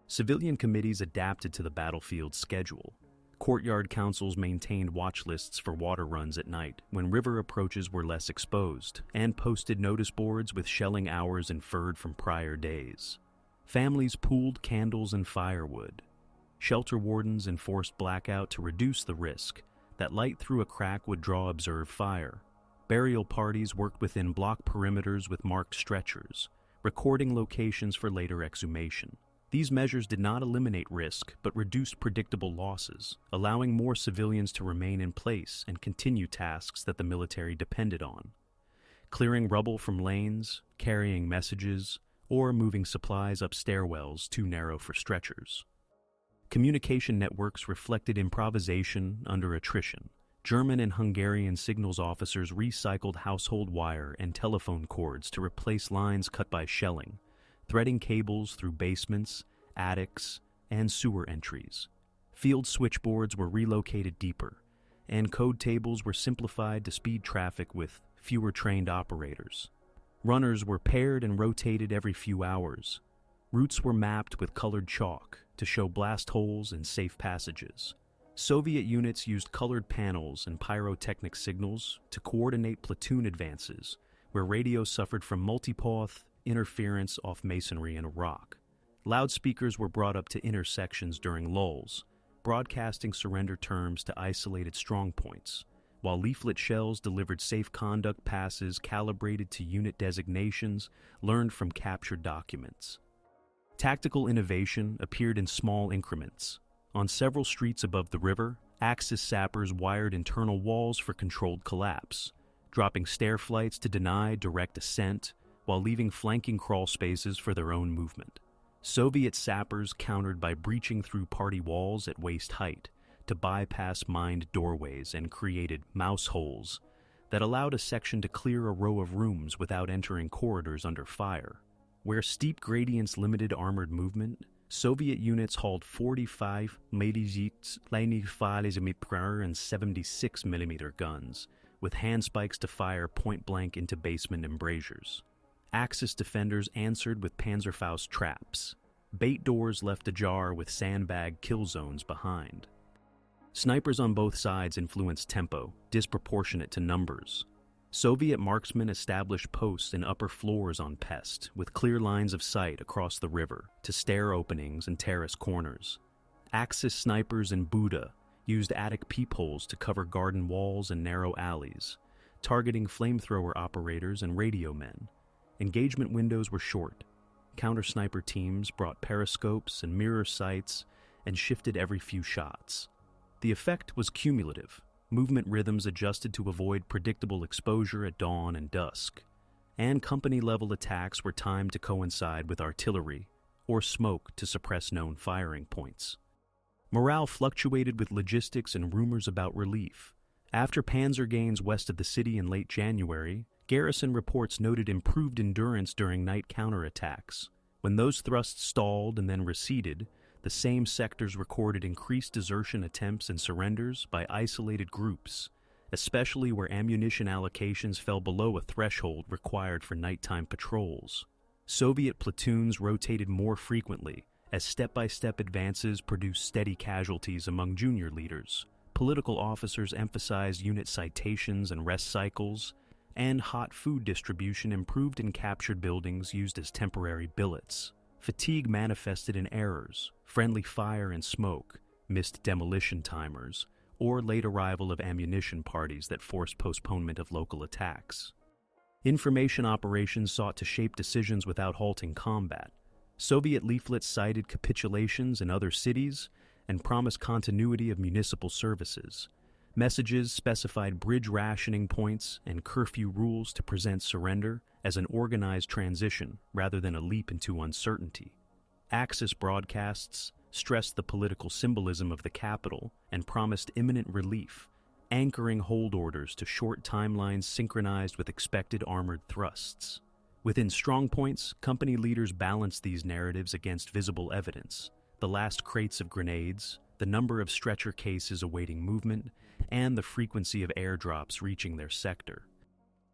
Civilian committees adapted to the battlefield schedule. Courtyard councils maintained watch lists for water runs at night when river approaches were less exposed, and posted notice boards with shelling hours inferred from prior days. Families pooled candles and firewood. Shelter wardens enforced blackout to reduce the risk that light through a crack would draw observed fire. Burial parties worked within block perimeters with marked stretchers, recording locations for later exhumation. These measures did not eliminate risk, but reduced predictable losses, allowing more civilians to remain in place and continue tasks that the military depended on. Clearing rubble from lanes, carrying messages, or moving supplies up stairwells too narrow for stretchers. Communication networks reflected improvisation under attrition. German and Hungarian signals officers recycled household wire and telephone cords to replace lines cut by shelling, threading cables through basements, attics, and sewer entries. Field switchboards were relocated deeper, and code tables were simplified to speed traffic with fewer trained operators. Runners were paired and rotated every few hours. Routes were mapped with colored chalk to show blast holes and safe passages. Soviet units used colored panels and pyrotechnic signals to coordinate platoon advances, where radio suffered from multipath interference off masonry and rock. Loudspeakers were brought up to intersections during lulls, broadcasting surrender terms to isolated strongpoints, while leaflet shells delivered safe conduct passes calibrated to unit designations learned from captured documents. Tactical innovation appeared in small increments. On several streets above the river, Axis sappers wired internal walls for controlled collapse, dropping stair flights to deny direct ascent, while leaving flanking crawl spaces for their own movement. Soviet sappers countered by breaching through party walls at waist height to bypass mined doorways and created mouse holes that allowed a section to clear a row of rooms without entering corridors under fire. Where steep gradients limited armored movement, Soviet units hauled 45mm and 76mm guns, with handspikes to fire point-blank into basement embrasures. Axis defenders answered with Panzerfaust traps. Bait doors left ajar with sandbag kill zones behind. Snipers on both sides influenced tempo, disproportionate to numbers. Soviet marksmen established posts in upper floors on Pest, with clear lines of sight across the river to stair openings and terrace corners. Axis snipers in Buda used attic peepholes to cover garden walls and narrow alleys, targeting flamethrower operators and radio men. Engagement windows were short. Counter-sniper teams brought periscopes and mirror sights and shifted every few shots. The effect was cumulative. Movement rhythms adjusted to avoid predictable exposure at dawn and dusk, and company-level attacks were timed to coincide with artillery or smoke to suppress known firing points. Morale fluctuated with logistics and rumors about relief. After panzer gains west of the city in late January, garrison reports noted improved endurance during night counterattacks. When those thrusts stalled and then receded, the same sectors recorded increased desertion attempts and surrenders by isolated groups, especially where ammunition allocations fell below a threshold required for nighttime patrols. Soviet platoons rotated more frequently, as step-by-step advances produced steady casualties among junior leaders. Political officers emphasized unit citations and rest cycles, and hot food distribution improved in captured buildings used as temporary billets. Fatigue manifested in errors, friendly fire and smoke, missed demolition timers, or late arrival of ammunition parties that forced postponement of local attacks. Information operations sought to shape decisions without halting combat. Soviet leaflets cited capitulations in other cities and promised continuity of municipal services. Messages specified bridge rationing points and curfew rules to present surrender as an organized transition rather than a leap into uncertainty. Axis broadcasts stressed the political symbolism of the capital and promised imminent relief, anchoring hold orders to short timelines synchronized with expected armored thrusts. Within strongpoints, company leaders balanced these narratives against visible evidence: the last crates of grenades, the number of stretcher cases awaiting movement, and the frequency of airdrops reaching their sector.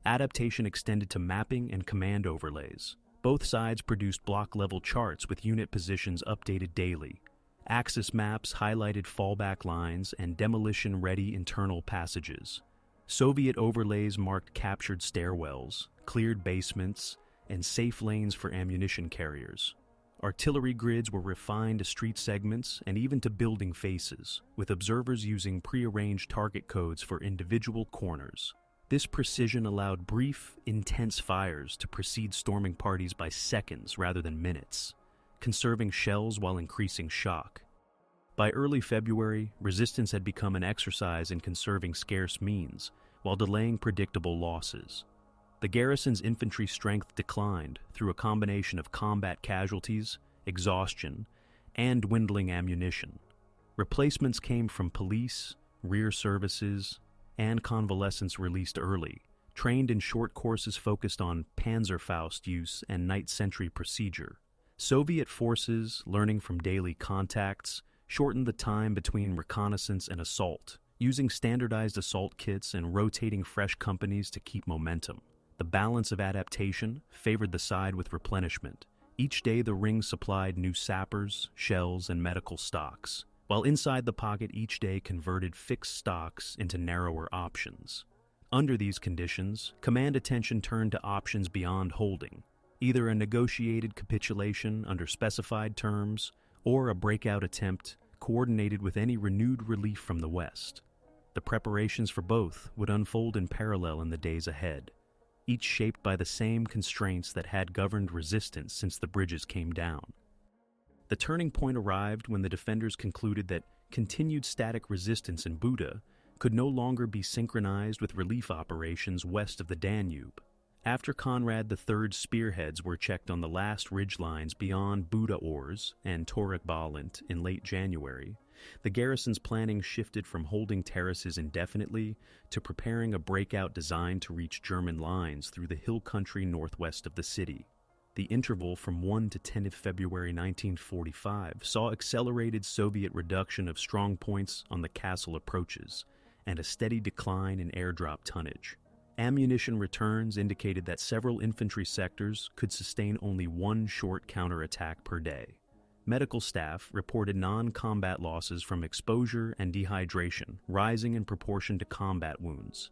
Adaptation extended to mapping and command overlays. Both sides produced block-level charts with unit positions updated daily. Axis maps highlighted fallback lines and demolition-ready internal passages. Soviet overlays marked captured stairwells, cleared basements, and safe lanes for ammunition carriers. Artillery grids were refined to street segments and even to building faces, with observers using prearranged target codes for individual corners. This precision allowed brief, intense fires to precede storming parties by seconds rather than minutes, conserving shells while increasing shock. By early February, resistance had become an exercise in conserving scarce means while delaying predictable losses. The garrison's infantry strength declined through a combination of combat casualties, exhaustion, and dwindling ammunition. Replacements came from police, rear services, and convalescents released early, trained in short courses focused on Panzerfaust use and night sentry procedure. Soviet forces, learning from daily contacts, shortened the time between reconnaissance and assault, using standardized assault kits and rotating fresh companies to keep momentum. The balance of adaptation favored the side with replenishment. Each day the ring supplied new sappers, shells, and medical stocks, while inside the pocket each day converted fixed stocks into narrower options. Under these conditions, command attention turned to options beyond holding, either a negotiated capitulation under specified terms or a breakout attempt coordinated with any renewed relief from the West. The preparations for both would unfold in parallel in the days ahead, each shaped by the same constraints that had governed resistance since the bridges came down. The turning point arrived when the defenders concluded that continued static resistance in Buda could no longer be synchronized with relief operations west of the Danube. After Konrad III's spearheads were checked on the last ridgelines beyond Buda Ors and Torek Balint in late January, the garrison's planning shifted from holding terraces indefinitely to preparing a breakout designed to reach German lines through the hill country northwest of the city. The interval from 1 to 10 February 1945 saw accelerated Soviet reduction of strongpoints on the castle approaches and a steady decline in airdrop tonnage. Ammunition returns indicated that several infantry sectors could sustain only one short counterattack per day. Medical staff reported non-combat losses from exposure and dehydration, rising in proportion to combat wounds.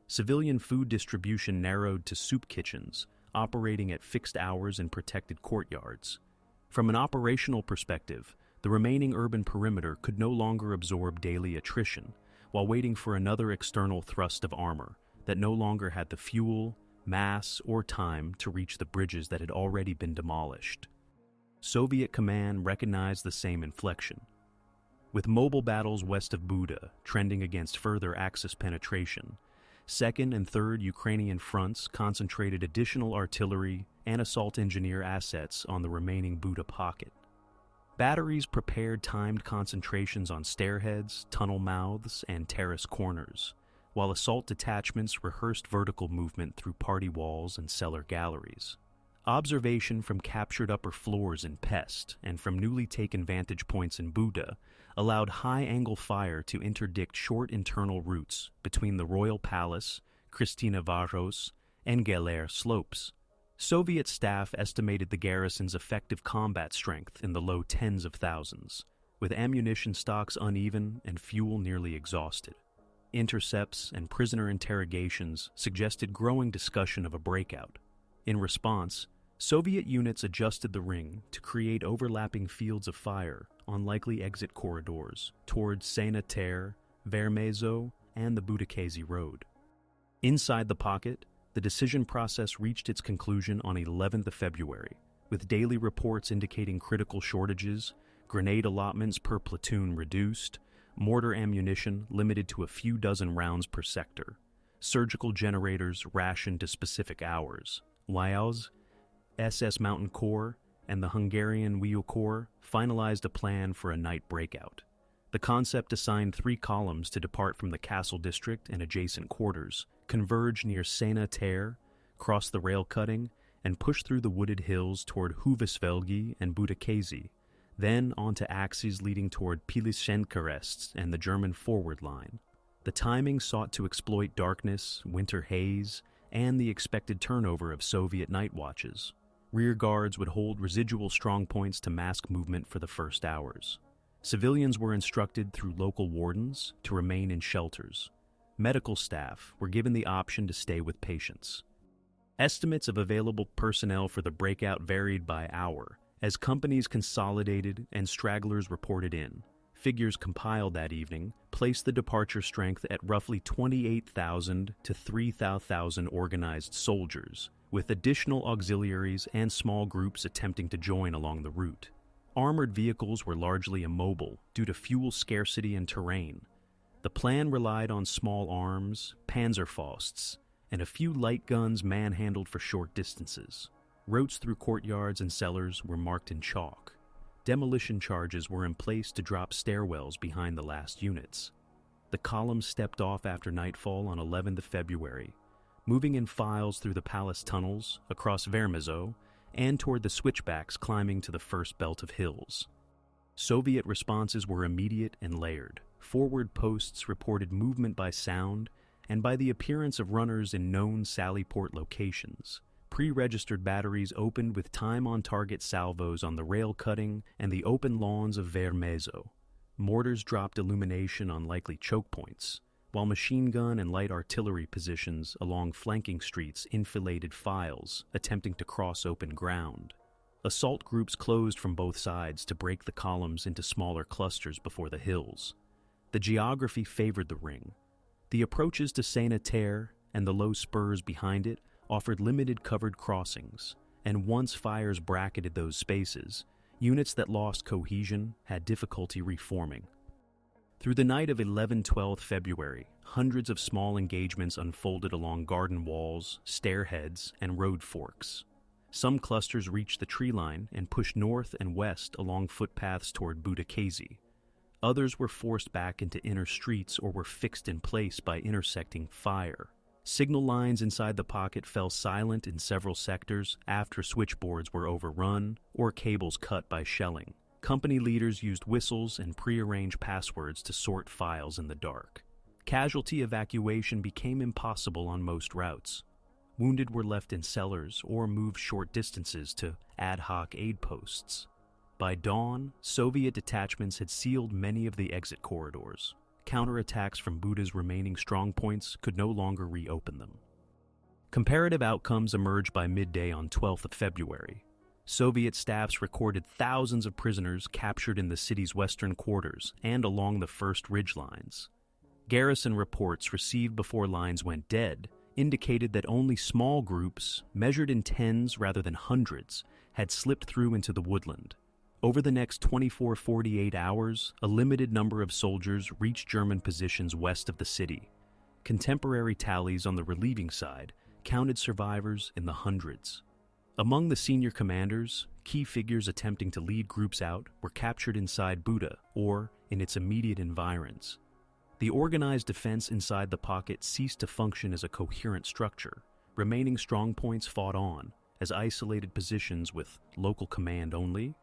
Civilian food distribution narrowed to soup kitchens, operating at fixed hours in protected courtyards. From an operational perspective, the remaining urban perimeter could no longer absorb daily attrition, while waiting for another external thrust of armor that no longer had the fuel, mass, or time to reach the bridges that had already been demolished. Soviet command recognized the same inflection. With mobile battles west of Buda trending against further Axis penetration, 2nd and 3rd Ukrainian fronts concentrated additional artillery and assault engineer assets on the remaining Buda pocket. Batteries prepared timed concentrations on stairheads, tunnel mouths, and terrace corners, while assault detachments rehearsed vertical movement through party walls and cellar galleries. Observation from captured upper floors in Pest and from newly taken vantage points in Buda allowed high-angle fire to interdict short internal routes between the Royal Palace, Kristina Varos, and Geller slopes. Soviet staff estimated the garrison's effective combat strength in the low tens of thousands, with ammunition stocks uneven and fuel nearly exhausted. Intercepts and prisoner interrogations suggested growing discussion of a breakout. In response, Soviet units adjusted the ring to create overlapping fields of fire on likely exit corridors towards Sena-Ter, Vermezo, and the Budakeszi Road. Inside the pocket, the decision process reached its conclusion on 11th of February, with daily reports indicating critical shortages, grenade allotments per platoon reduced, mortar ammunition limited to a few dozen rounds per sector, surgical generators rationed to specific hours. Lyau's SS Mountain Corps and the Hungarian WW2 Corps finalized a plan for a night breakout. The concept assigned 3 columns to depart from the castle district and adjacent quarters, converge near Sena-Ter, cross the rail cutting, and push through the wooded hills toward Huvesvelgi and Budakeszi, then onto axes leading toward Pilishenkarest and the German forward line. The timing sought to exploit darkness, winter haze, and the expected turnover of Soviet night watches. Rear guards would hold residual strongpoints to mask movement for the first hours. Civilians were instructed through local wardens to remain in shelters. Medical staff were given the option to stay with patients. Estimates of available personnel for the breakout varied by hour, as companies consolidated and stragglers reported in. Figures compiled that evening placed the departure strength at roughly 28,000 to 3,000 organized soldiers, with additional auxiliaries and small groups attempting to join along the route. Armored vehicles were largely immobile due to fuel scarcity and terrain. The plan relied on small arms, Panzerfausts, and a few light guns manhandled for short distances. Routes through courtyards and cellars were marked in chalk. Demolition charges were in place to drop stairwells behind the last units. The columns stepped off after nightfall on 11th of February, moving in files through the palace tunnels, across Vermezo, and toward the switchbacks climbing to the first belt of hills. Soviet responses were immediate and layered. Forward posts reported movement by sound and by the appearance of runners in known sallyport locations. Pre-registered batteries opened with time-on-target salvos on the rail cutting and the open lawns of Vermezo. Mortars dropped illumination on likely choke points, while machine gun and light artillery positions along flanking streets enfiladed files, attempting to cross open ground. Assault groups closed from both sides to break the columns into smaller clusters before the hills. The geography favored the ring. The approaches to Sena-Ter and the low spurs behind it offered limited covered crossings, and once fires bracketed those spaces, units that lost cohesion had difficulty reforming. Through the night of 11-12 February, hundreds of small engagements unfolded along garden walls, stairheads, and road forks. Some clusters reached the tree line and pushed north and west along footpaths toward Budakeszi. Others were forced back into inner streets or were fixed in place by intersecting fire. Signal lines inside the pocket fell silent in several sectors after switchboards were overrun or cables cut by shelling. Company leaders used whistles and prearranged passwords to sort files in the dark. Casualty evacuation became impossible on most routes. Wounded were left in cellars or moved short distances to ad hoc aid posts. By dawn, Soviet detachments had sealed many of the exit corridors. Counterattacks from Buda's remaining strongpoints could no longer reopen them. Comparative outcomes emerged by midday on 12th of February. Soviet staffs recorded thousands of prisoners captured in the city's western quarters and along the first ridge lines. Garrison reports received before lines went dead indicated that only small groups, measured in tens rather than hundreds, had slipped through into the woodland. Over the next 24-48 hours, a limited number of soldiers reached German positions west of the city. Contemporary tallies on the relieving side counted survivors in the hundreds. Among the senior commanders, key figures attempting to lead groups out were captured inside Buda or in its immediate environs. The organized defense inside the pocket ceased to function as a coherent structure. Remaining strongpoints fought on as isolated positions with local command only.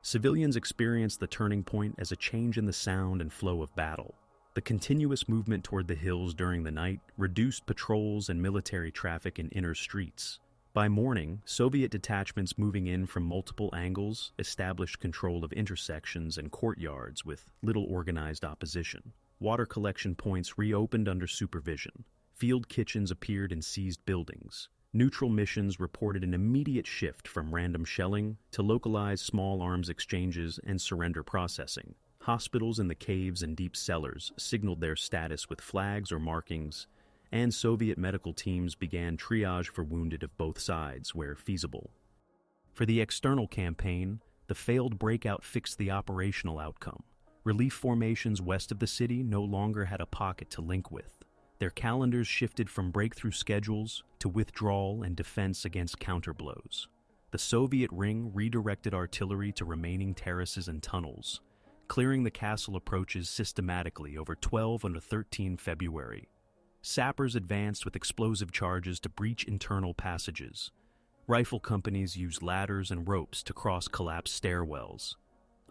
Civilians experienced the turning point as a change in the sound and flow of battle. The continuous movement toward the hills during the night reduced patrols and military traffic in inner streets. By morning, Soviet detachments moving in from multiple angles established control of intersections and courtyards with little organized opposition. Water collection points reopened under supervision. Field kitchens appeared in seized buildings. Neutral missions reported an immediate shift from random shelling to localized small arms exchanges and surrender processing. Hospitals in the caves and deep cellars signaled their status with flags or markings, and Soviet medical teams began triage for wounded of both sides where feasible. For the external campaign, the failed breakout fixed the operational outcome. Relief formations west of the city no longer had a pocket to link with. Their calendars shifted from breakthrough schedules to withdrawal and defense against counterblows. The Soviet ring redirected artillery to remaining terraces and tunnels, clearing the castle approaches systematically over 12 and 13 February. Sappers advanced with explosive charges to breach internal passages. Rifle companies used ladders and ropes to cross collapsed stairwells.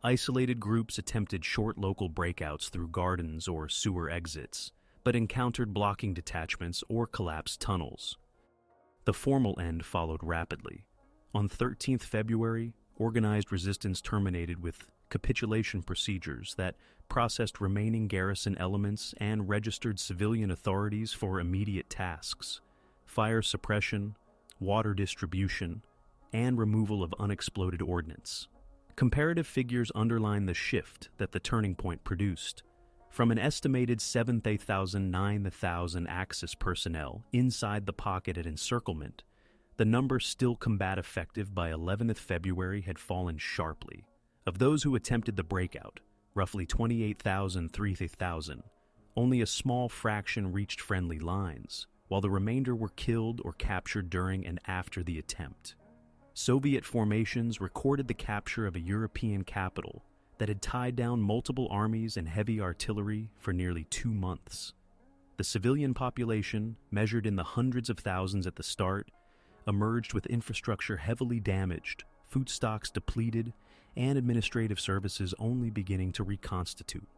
Isolated groups attempted short local breakouts through gardens or sewer exits, but encountered blocking detachments or collapsed tunnels. The formal end followed rapidly. On 13th February, organized resistance terminated with capitulation procedures that processed remaining garrison elements and registered civilian authorities for immediate tasks: fire suppression, water distribution, and removal of unexploded ordnance. Comparative figures underline the shift that the turning point produced. From an estimated 7,000-9,000 Axis personnel inside the pocket at encirclement, the number still combat effective by 11th February had fallen sharply. Of those who attempted the breakout, roughly 28,000-30,000, only a small fraction reached friendly lines, while the remainder were killed or captured during and after the attempt. Soviet formations recorded the capture of a European capital that had tied down multiple armies and heavy artillery for nearly 2 months. The civilian population, measured in the hundreds of thousands at the start, emerged with infrastructure heavily damaged, food stocks depleted, and administrative services only beginning to reconstitute.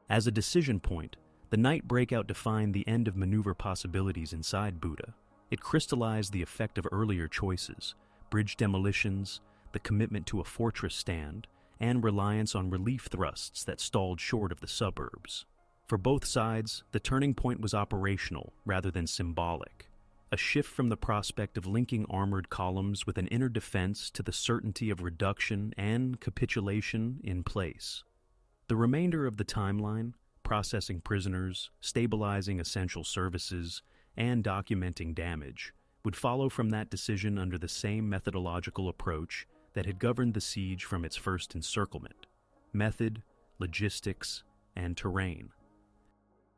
As a decision point, the night breakout defined the end of maneuver possibilities inside Buda. It crystallized the effect of earlier choices: bridge demolitions, the commitment to a fortress stand, and reliance on relief thrusts that stalled short of the suburbs. For both sides, the turning point was operational rather than symbolic, a shift from the prospect of linking armored columns with an inner defense to the certainty of reduction and capitulation in place. The remainder of the timeline, processing prisoners, stabilizing essential services, and documenting damage, would follow from that decision under the same methodological approach that had governed the siege from its first encirclement: method, logistics, and terrain.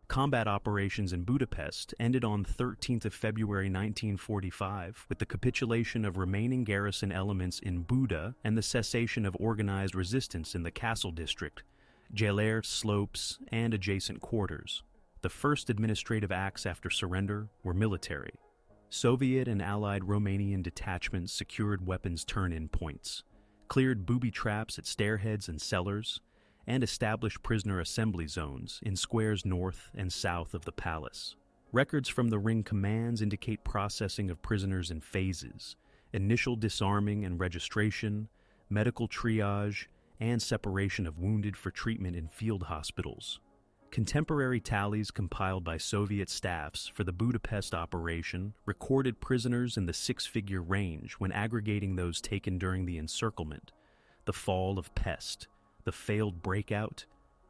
Combat operations in Budapest ended on 13th of February 1945 with the capitulation of remaining garrison elements in Buda and the cessation of organized resistance in the castle district, Jaler slopes, and adjacent quarters. The first administrative acts after surrender were military. Soviet and Allied Romanian detachments secured weapons turn-in points, cleared booby traps at stairheads and cellars, and established prisoner assembly zones in squares north and south of the palace. Records from the ring commands indicate processing of prisoners in phases: initial disarming and registration, medical triage, and separation of wounded for treatment in field hospitals. Contemporary tallies compiled by Soviet staffs for the Budapest operation recorded prisoners in the six-figure range when aggregating those taken during the encirclement, the fall of Pest, the failed Breakout,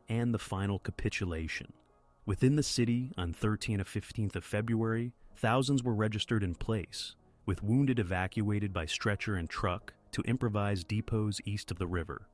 and the final capitulation. Within the city, on 13th and 15th of February, thousands were registered in place, with wounded evacuated by stretcher and truck to improvised depots east of the river.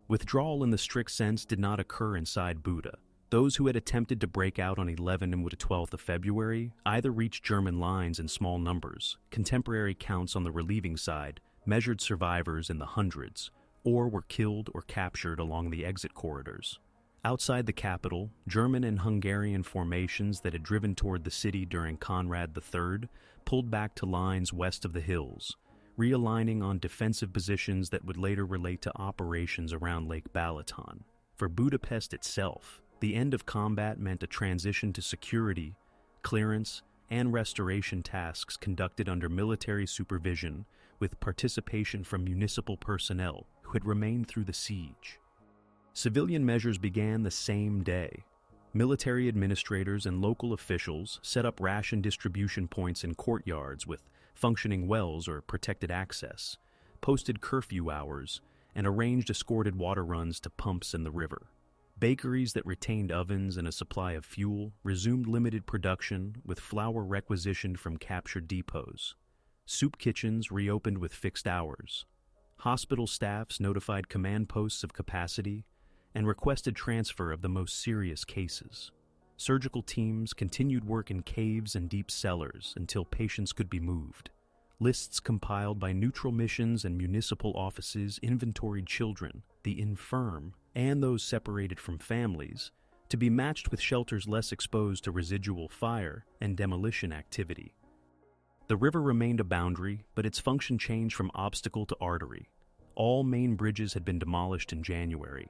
Withdrawal in the strict sense did not occur inside Buda. Those who had attempted to break out on 11th and 12th of February either reached German lines in small numbers. Contemporary counts on the relieving side measured survivors in the hundreds, or were killed or captured along the exit corridors. Outside the capital, German and Hungarian formations that had driven toward the city during Konrad III pulled back to lines west of the hills, realigning on defensive positions that would later relate to operations around Lake Balaton. For Budapest itself, the end of combat meant a transition to security, clearance, and restoration tasks conducted under military supervision with participation from municipal personnel who had remained through the siege. Civilian measures began the same day. Military administrators and local officials set up ration distribution points in courtyards with functioning wells or protected access, posted curfew hours, and arranged escorted water runs to pumps in the river. Bakeries that retained ovens and a supply of fuel resumed limited production with flour requisitioned from captured depots. Soup kitchens reopened with fixed hours. Hospital staffs notified command posts of capacity and requested transfer of the most serious cases. Surgical teams continued work in caves and deep cellars until patients could be moved. Lists compiled by neutral missions and municipal offices inventoried children, the infirm, and those separated from families, to be matched with shelters less exposed to residual fire and demolition activity. The river remained a boundary, but its function changed from obstacle to artery. All main bridges had been demolished in January,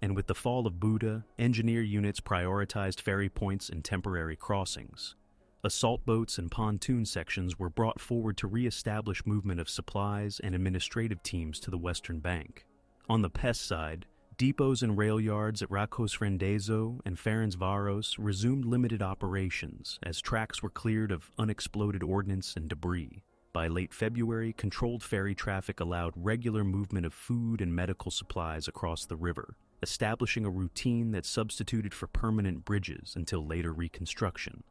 and with the fall of Buda, engineer units prioritized ferry points and temporary crossings. Assault boats and pontoon sections were brought forward to re-establish movement of supplies and administrative teams to the western bank. On the Pest side, depots and rail yards at Rakosrendezo and Ferencváros resumed limited operations as tracks were cleared of unexploded ordnance and debris. By late February, controlled ferry traffic allowed regular movement of food and medical supplies across the river, establishing a routine that substituted for permanent bridges until later reconstruction.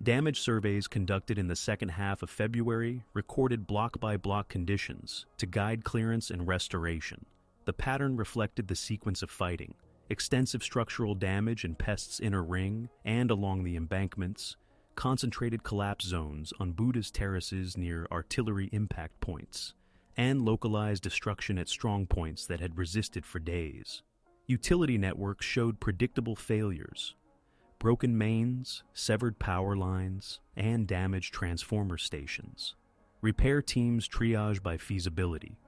Damage surveys conducted in the second half of February recorded block-by-block conditions to guide clearance and restoration. The pattern reflected the sequence of fighting: extensive structural damage in Pest's inner ring and along the embankments, concentrated collapse zones on Buda's terraces near artillery impact points, and localized destruction at strong points that had resisted for days. Utility networks showed predictable failures: broken mains, severed power lines, and damaged transformer stations. Repair teams triaged by feasibility.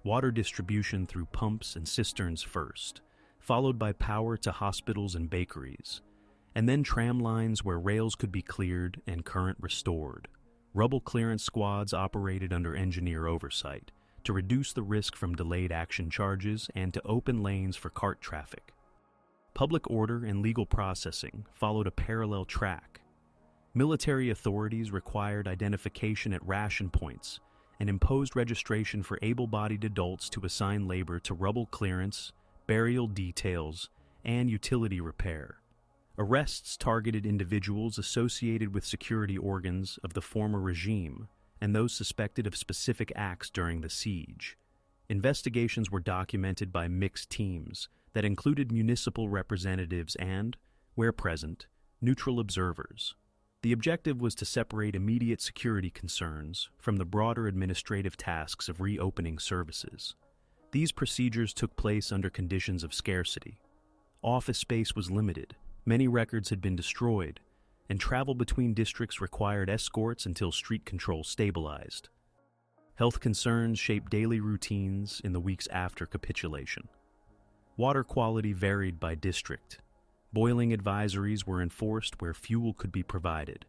Water distribution through pumps and cisterns first, followed by power to hospitals and bakeries, and then tram lines where rails could be cleared and current restored. Rubble clearance squads operated under engineer oversight to reduce the risk from delayed action charges and to open lanes for cart traffic. Public order and legal processing followed a parallel track. Military authorities required identification at ration points and imposed registration for able-bodied adults to assign labor to rubble clearance, burial details, and utility repair. Arrests targeted individuals associated with security organs of the former regime and those suspected of specific acts during the siege. Investigations were documented by mixed teams that included municipal representatives and, where present, neutral observers. The objective was to separate immediate security concerns from the broader administrative tasks of reopening services. These procedures took place under conditions of scarcity. Office space was limited, many records had been destroyed, and travel between districts required escorts until street control stabilized. Health concerns shaped daily routines in the weeks after capitulation. Water quality varied by district. Boiling advisories were enforced where fuel could be provided,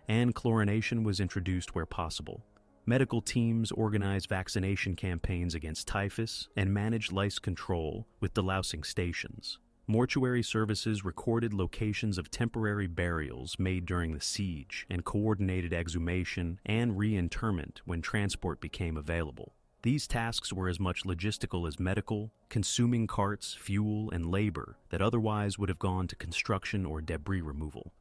and chlorination was introduced where possible. Medical teams organized vaccination campaigns against typhus and managed lice control with delousing stations. Mortuary services recorded locations of temporary burials made during the siege and coordinated exhumation and reinterment when transport became available. These tasks were as much logistical as medical, consuming carts, fuel, and labor that otherwise would have gone to construction or debris removal.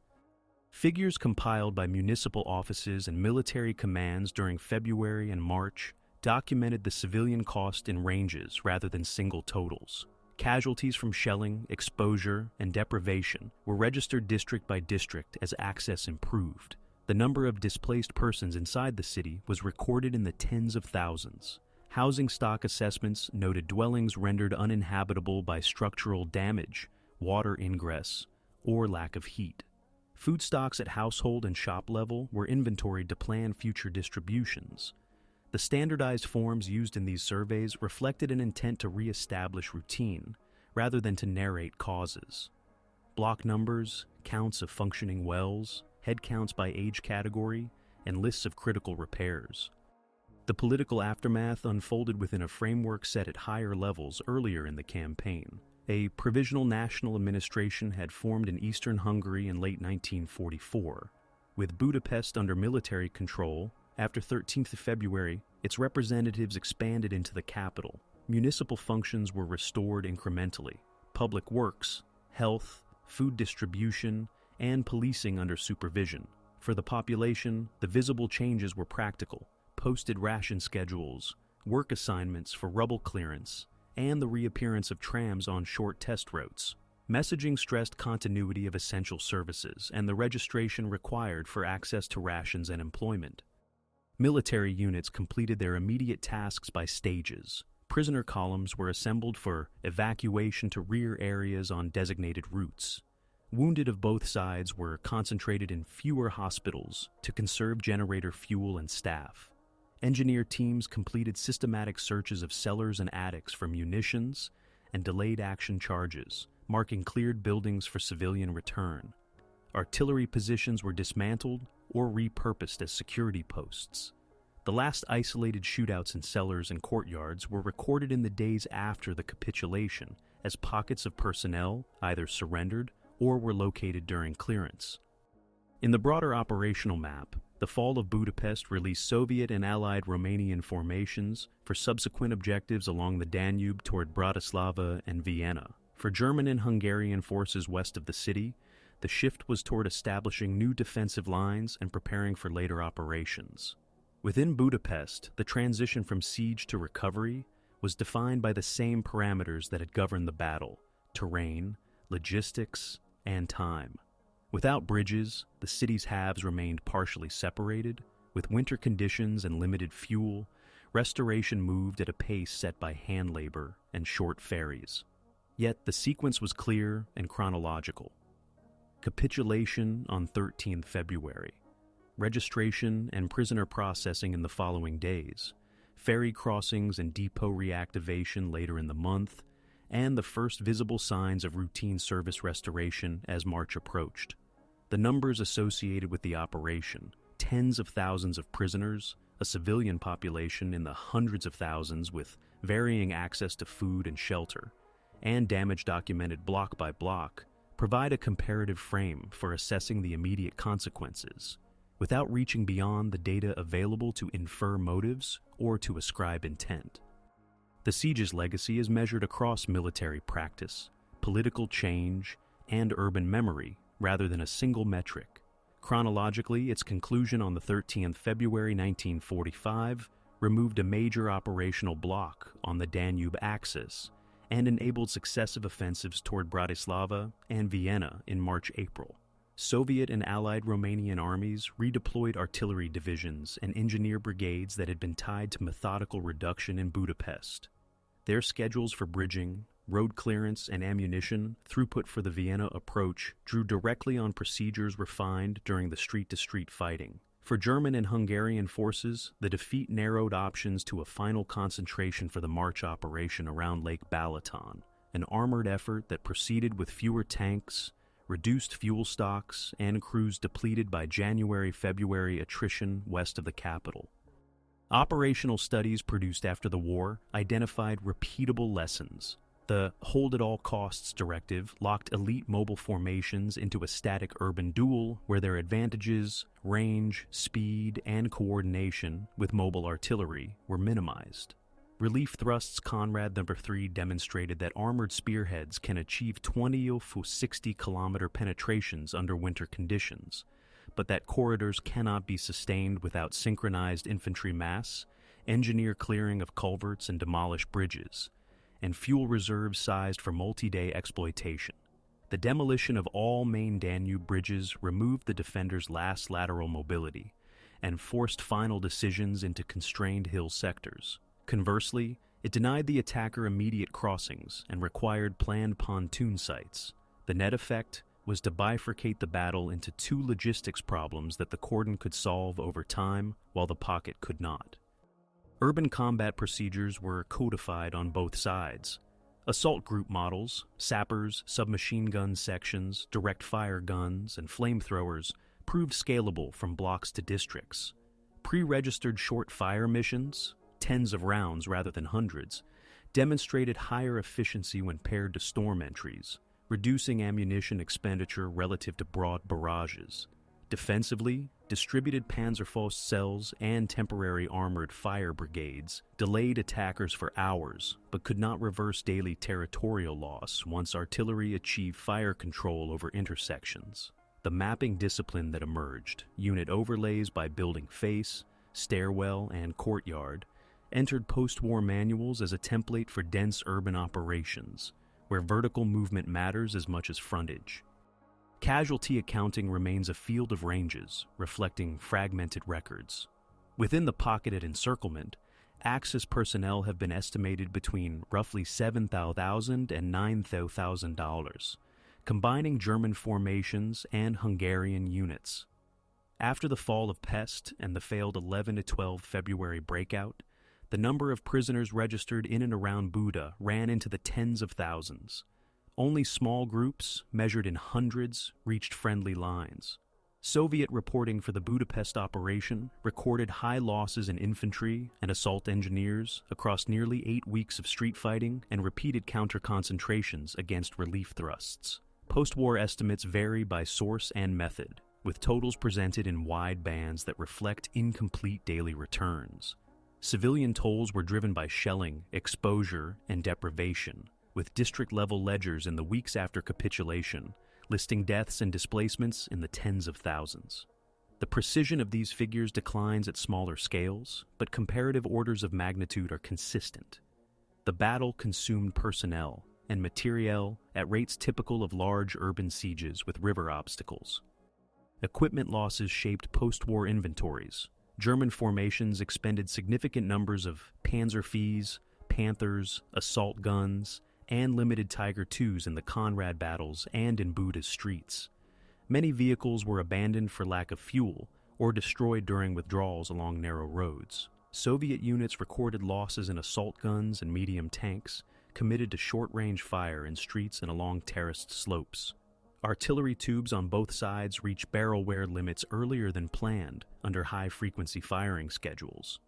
Figures compiled by municipal offices and military commands during February and March documented the civilian cost in ranges rather than single totals. Casualties from shelling, exposure, and deprivation were registered district by district as access improved. The number of displaced persons inside the city was recorded in the tens of thousands. Housing stock assessments noted dwellings rendered uninhabitable by structural damage, water ingress, or lack of heat. Food stocks at household and shop level were inventoried to plan future distributions. The standardized forms used in these surveys reflected an intent to re-establish routine, rather than to narrate causes. Block numbers, counts of functioning wells, head counts by age category, and lists of critical repairs. The political aftermath unfolded within a framework set at higher levels earlier in the campaign. A provisional national administration had formed in eastern Hungary in late 1944. With Budapest under military control, after 13th of February, its representatives expanded into the capital. Municipal functions were restored incrementally. Public works, health, food distribution, and policing under supervision. For the population, the visible changes were practical. Posted ration schedules, work assignments for rubble clearance, and the reappearance of trams on short test routes. Messaging stressed continuity of essential services and the registration required for access to rations and employment. Military units completed their immediate tasks by stages. Prisoner columns were assembled for evacuation to rear areas on designated routes. Wounded of both sides were concentrated in fewer hospitals to conserve generator fuel and staff. Engineer teams completed systematic searches of cellars and attics for munitions and delayed action charges, marking cleared buildings for civilian return. Artillery positions were dismantled or repurposed as security posts. The last isolated shootouts in cellars and courtyards were recorded in the days after the capitulation as pockets of personnel either surrendered or were located during clearance. In the broader operational map, the fall of Budapest released Soviet and Allied Romanian formations for subsequent objectives along the Danube toward Bratislava and Vienna. For German and Hungarian forces west of the city, the shift was toward establishing new defensive lines and preparing for later operations. Within Budapest, the transition from siege to recovery was defined by the same parameters that had governed the battle: terrain, logistics, and time. Without bridges, the city's halves remained partially separated. With winter conditions and limited fuel, restoration moved at a pace set by hand labor and short ferries. Yet the sequence was clear and chronological. Capitulation on 13th February. Registration and prisoner processing in the following days. Ferry crossings and depot reactivation later in the month, and the first visible signs of routine service restoration as March approached. The numbers associated with the operation, tens of thousands of prisoners, a civilian population in the hundreds of thousands with varying access to food and shelter, and damage documented block by block, provide a comparative frame for assessing the immediate consequences, without reaching beyond the data available to infer motives or to ascribe intent. The siege's legacy is measured across military practice, political change, and urban memory, rather than a single metric. Chronologically, its conclusion on the 13th February 1945 removed a major operational block on the Danube axis and enabled successive offensives toward Bratislava and Vienna in March-April. Soviet and Allied Romanian armies redeployed artillery divisions and engineer brigades that had been tied to methodical reduction in Budapest. Their schedules for bridging, road clearance, and ammunition throughput for the Vienna approach drew directly on procedures refined during the street-to-street fighting. For German and Hungarian forces, the defeat narrowed options to a final concentration for the March operation around Lake Balaton, an armored effort that proceeded with fewer tanks, reduced fuel stocks, and crews depleted by January-February attrition west of the capital. Operational studies produced after the war identified repeatable lessons. The hold-at-all-costs directive locked elite mobile formations into a static urban duel where their advantages, range, speed, and coordination with mobile artillery were minimized. Relief thrusts Konrad WW3 demonstrated that armored spearheads can achieve 20 to 60-kilometer penetrations under winter conditions, but that corridors cannot be sustained without synchronized infantry mass, engineer clearing of culverts and demolish bridges, and fuel reserves sized for multi-day exploitation. The demolition of all main Danube bridges removed the defenders' last lateral mobility and forced final decisions into constrained hill sectors. Conversely, it denied the attacker immediate crossings and required planned pontoon sites. The net effect was to bifurcate the battle into two logistics problems that the cordon could solve over time while the pocket could not. Urban combat procedures were codified on both sides. Assault group models, sappers, submachine gun sections, direct fire guns, and flamethrowers proved scalable from blocks to districts. Pre-registered short fire missions, tens of rounds rather than hundreds, demonstrated higher efficiency when paired to storm entries, reducing ammunition expenditure relative to broad barrages. Defensively, distributed Panzerfaust cells and temporary armored fire brigades delayed attackers for hours, but could not reverse daily territorial loss once artillery achieved fire control over intersections. The mapping discipline that emerged, unit overlays by building face, stairwell, and courtyard, entered post-war manuals as a template for dense urban operations, where vertical movement matters as much as frontage. Casualty accounting remains a field of ranges, reflecting fragmented records. Within the pocket at encirclement, Axis personnel have been estimated between roughly $7,000 and $9,000, combining German formations and Hungarian units. After the fall of Pest and the failed 11 to 12 February breakout, the number of prisoners registered in and around Buda ran into the tens of thousands. Only small groups, measured in hundreds, reached friendly lines. Soviet reporting for the Budapest operation recorded high losses in infantry and assault engineers across nearly 8 weeks of street fighting and repeated counter-concentrations against relief thrusts. Post-war estimates vary by source and method, with totals presented in wide bands that reflect incomplete daily returns. Civilian tolls were driven by shelling, exposure, and deprivation, with district-level ledgers in the weeks after capitulation, listing deaths and displacements in the tens of thousands. The precision of these figures declines at smaller scales, but comparative orders of magnitude are consistent. The battle consumed personnel and materiel at rates typical of large urban sieges with river obstacles. Equipment losses shaped post-war inventories. German formations expended significant numbers of Panzerviehs, Panthers, assault guns, and limited Tiger IIs in the Konrad battles and in Buda's streets. Many vehicles were abandoned for lack of fuel or destroyed during withdrawals along narrow roads. Soviet units recorded losses in assault guns and medium tanks committed to short-range fire in streets and along terraced slopes. Artillery tubes on both sides reached barrel wear limits earlier than planned under high-frequency firing schedules.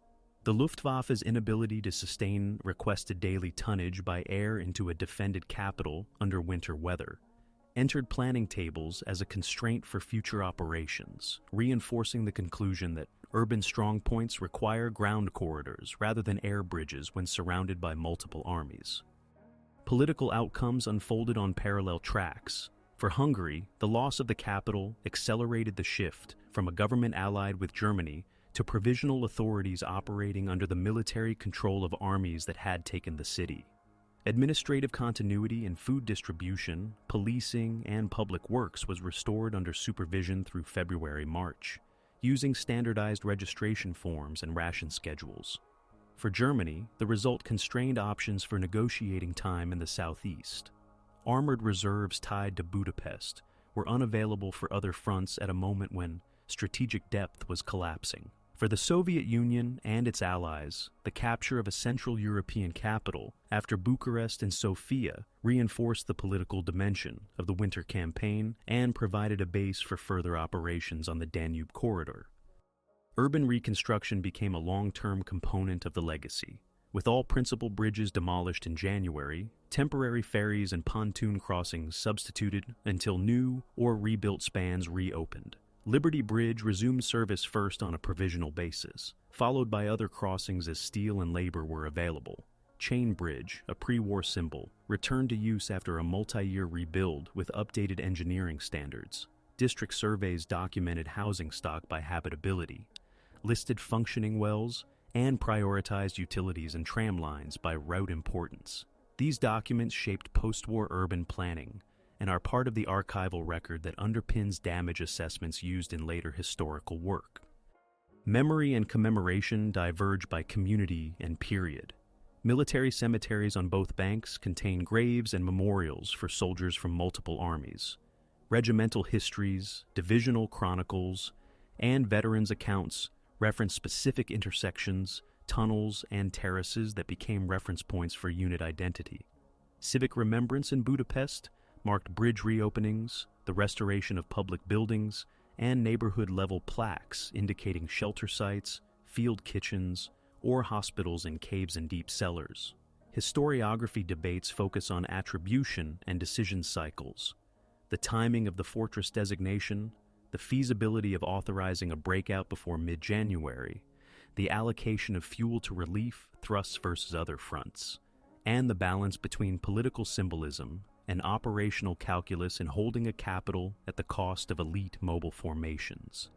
The Luftwaffe's inability to sustain requested daily tonnage by air into a defended capital under winter weather entered planning tables as a constraint for future operations, reinforcing the conclusion that urban strongpoints require ground corridors rather than air bridges when surrounded by multiple armies. Political outcomes unfolded on parallel tracks. For Hungary, the loss of the capital accelerated the shift from a government allied with Germany to provisional authorities operating under the military control of armies that had taken the city. Administrative continuity in food distribution, policing, and public works was restored under supervision through February-March, using standardized registration forms and ration schedules. For Germany, the result constrained options for negotiating time in the southeast. Armored reserves tied to Budapest were unavailable for other fronts at a moment when strategic depth was collapsing. For the Soviet Union and its allies, the capture of a Central European capital after Bucharest and Sofia reinforced the political dimension of the Winter Campaign and provided a base for further operations on the Danube corridor. Urban reconstruction became a long-term component of the legacy. With all principal bridges demolished in January, temporary ferries and pontoon crossings substituted until new or rebuilt spans reopened. Liberty Bridge resumed service first on a provisional basis, followed by other crossings as steel and labor were available. Chain Bridge, a pre-war symbol, returned to use after a multi-year rebuild with updated engineering standards. District surveys documented housing stock by habitability, listed functioning wells, and prioritized utilities and tram lines by route importance. These documents shaped post-war urban planning and are part of the archival record that underpins damage assessments used in later historical work. Memory and commemoration diverge by community and period. Military cemeteries on both banks contain graves and memorials for soldiers from multiple armies. Regimental histories, divisional chronicles, and veterans' accounts reference specific intersections, tunnels, and terraces that became reference points for unit identity. Civic remembrance in Budapest marked bridge reopenings, the restoration of public buildings, and neighborhood-level plaques indicating shelter sites, field kitchens, or hospitals in caves and deep cellars. Historiography debates focus on attribution and decision cycles, the timing of the fortress designation, the feasibility of authorizing a breakout before mid-January, the allocation of fuel to relief, thrusts versus other fronts, and the balance between political symbolism and operational calculus in holding a capital at the cost of elite mobile formations.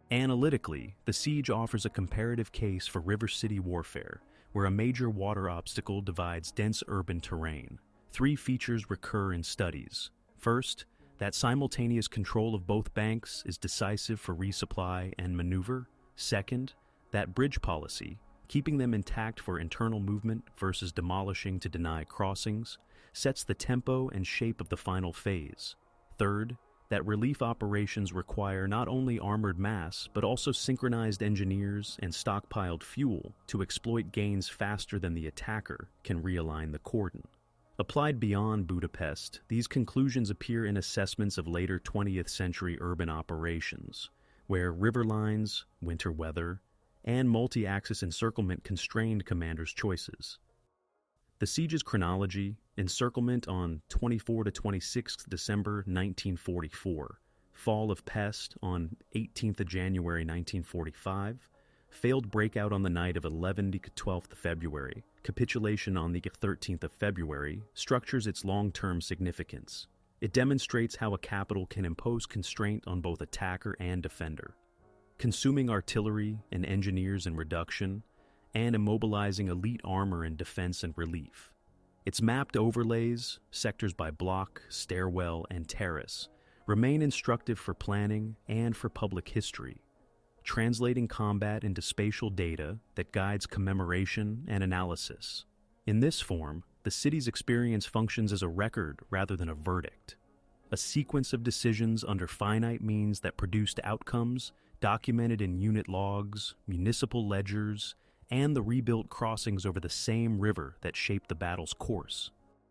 Analytically, the siege offers a comparative case for river city warfare, where a major water obstacle divides dense urban terrain. Three features recur in studies. First, that simultaneous control of both banks is decisive for resupply and maneuver. Second, that bridge policy, keeping them intact for internal movement versus demolishing to deny crossings, sets the tempo and shape of the final phase. Third, that relief operations require not only armored mass, but also synchronized engineers and stockpiled fuel to exploit gains faster than the attacker can realign the cordon. Applied beyond Budapest, these conclusions appear in assessments of later 20th century urban operations, where river lines, winter weather, and multi-axis encirclement constrained commanders' choices. The siege's chronology: encirclement on 24 to 26 December 1944, fall of Pest on 18th January 1945, failed breakout on the night of 11 to 12 February, capitulation on the 13th of February, structures its long-term significance. It demonstrates how a capital can impose constraint on both attacker and defender, consuming artillery and engineers in reduction, and immobilizing elite armor in defense and relief. Its mapped overlays, sectors by block, stairwell, and terrace, remain instructive for planning and for public history, translating combat into spatial data that guides commemoration and analysis. In this form, the city's experience functions as a record rather than a verdict, a sequence of decisions under finite means that produced outcomes documented in unit logs, municipal ledgers, and the rebuilt crossings over the same river that shaped the battle's course.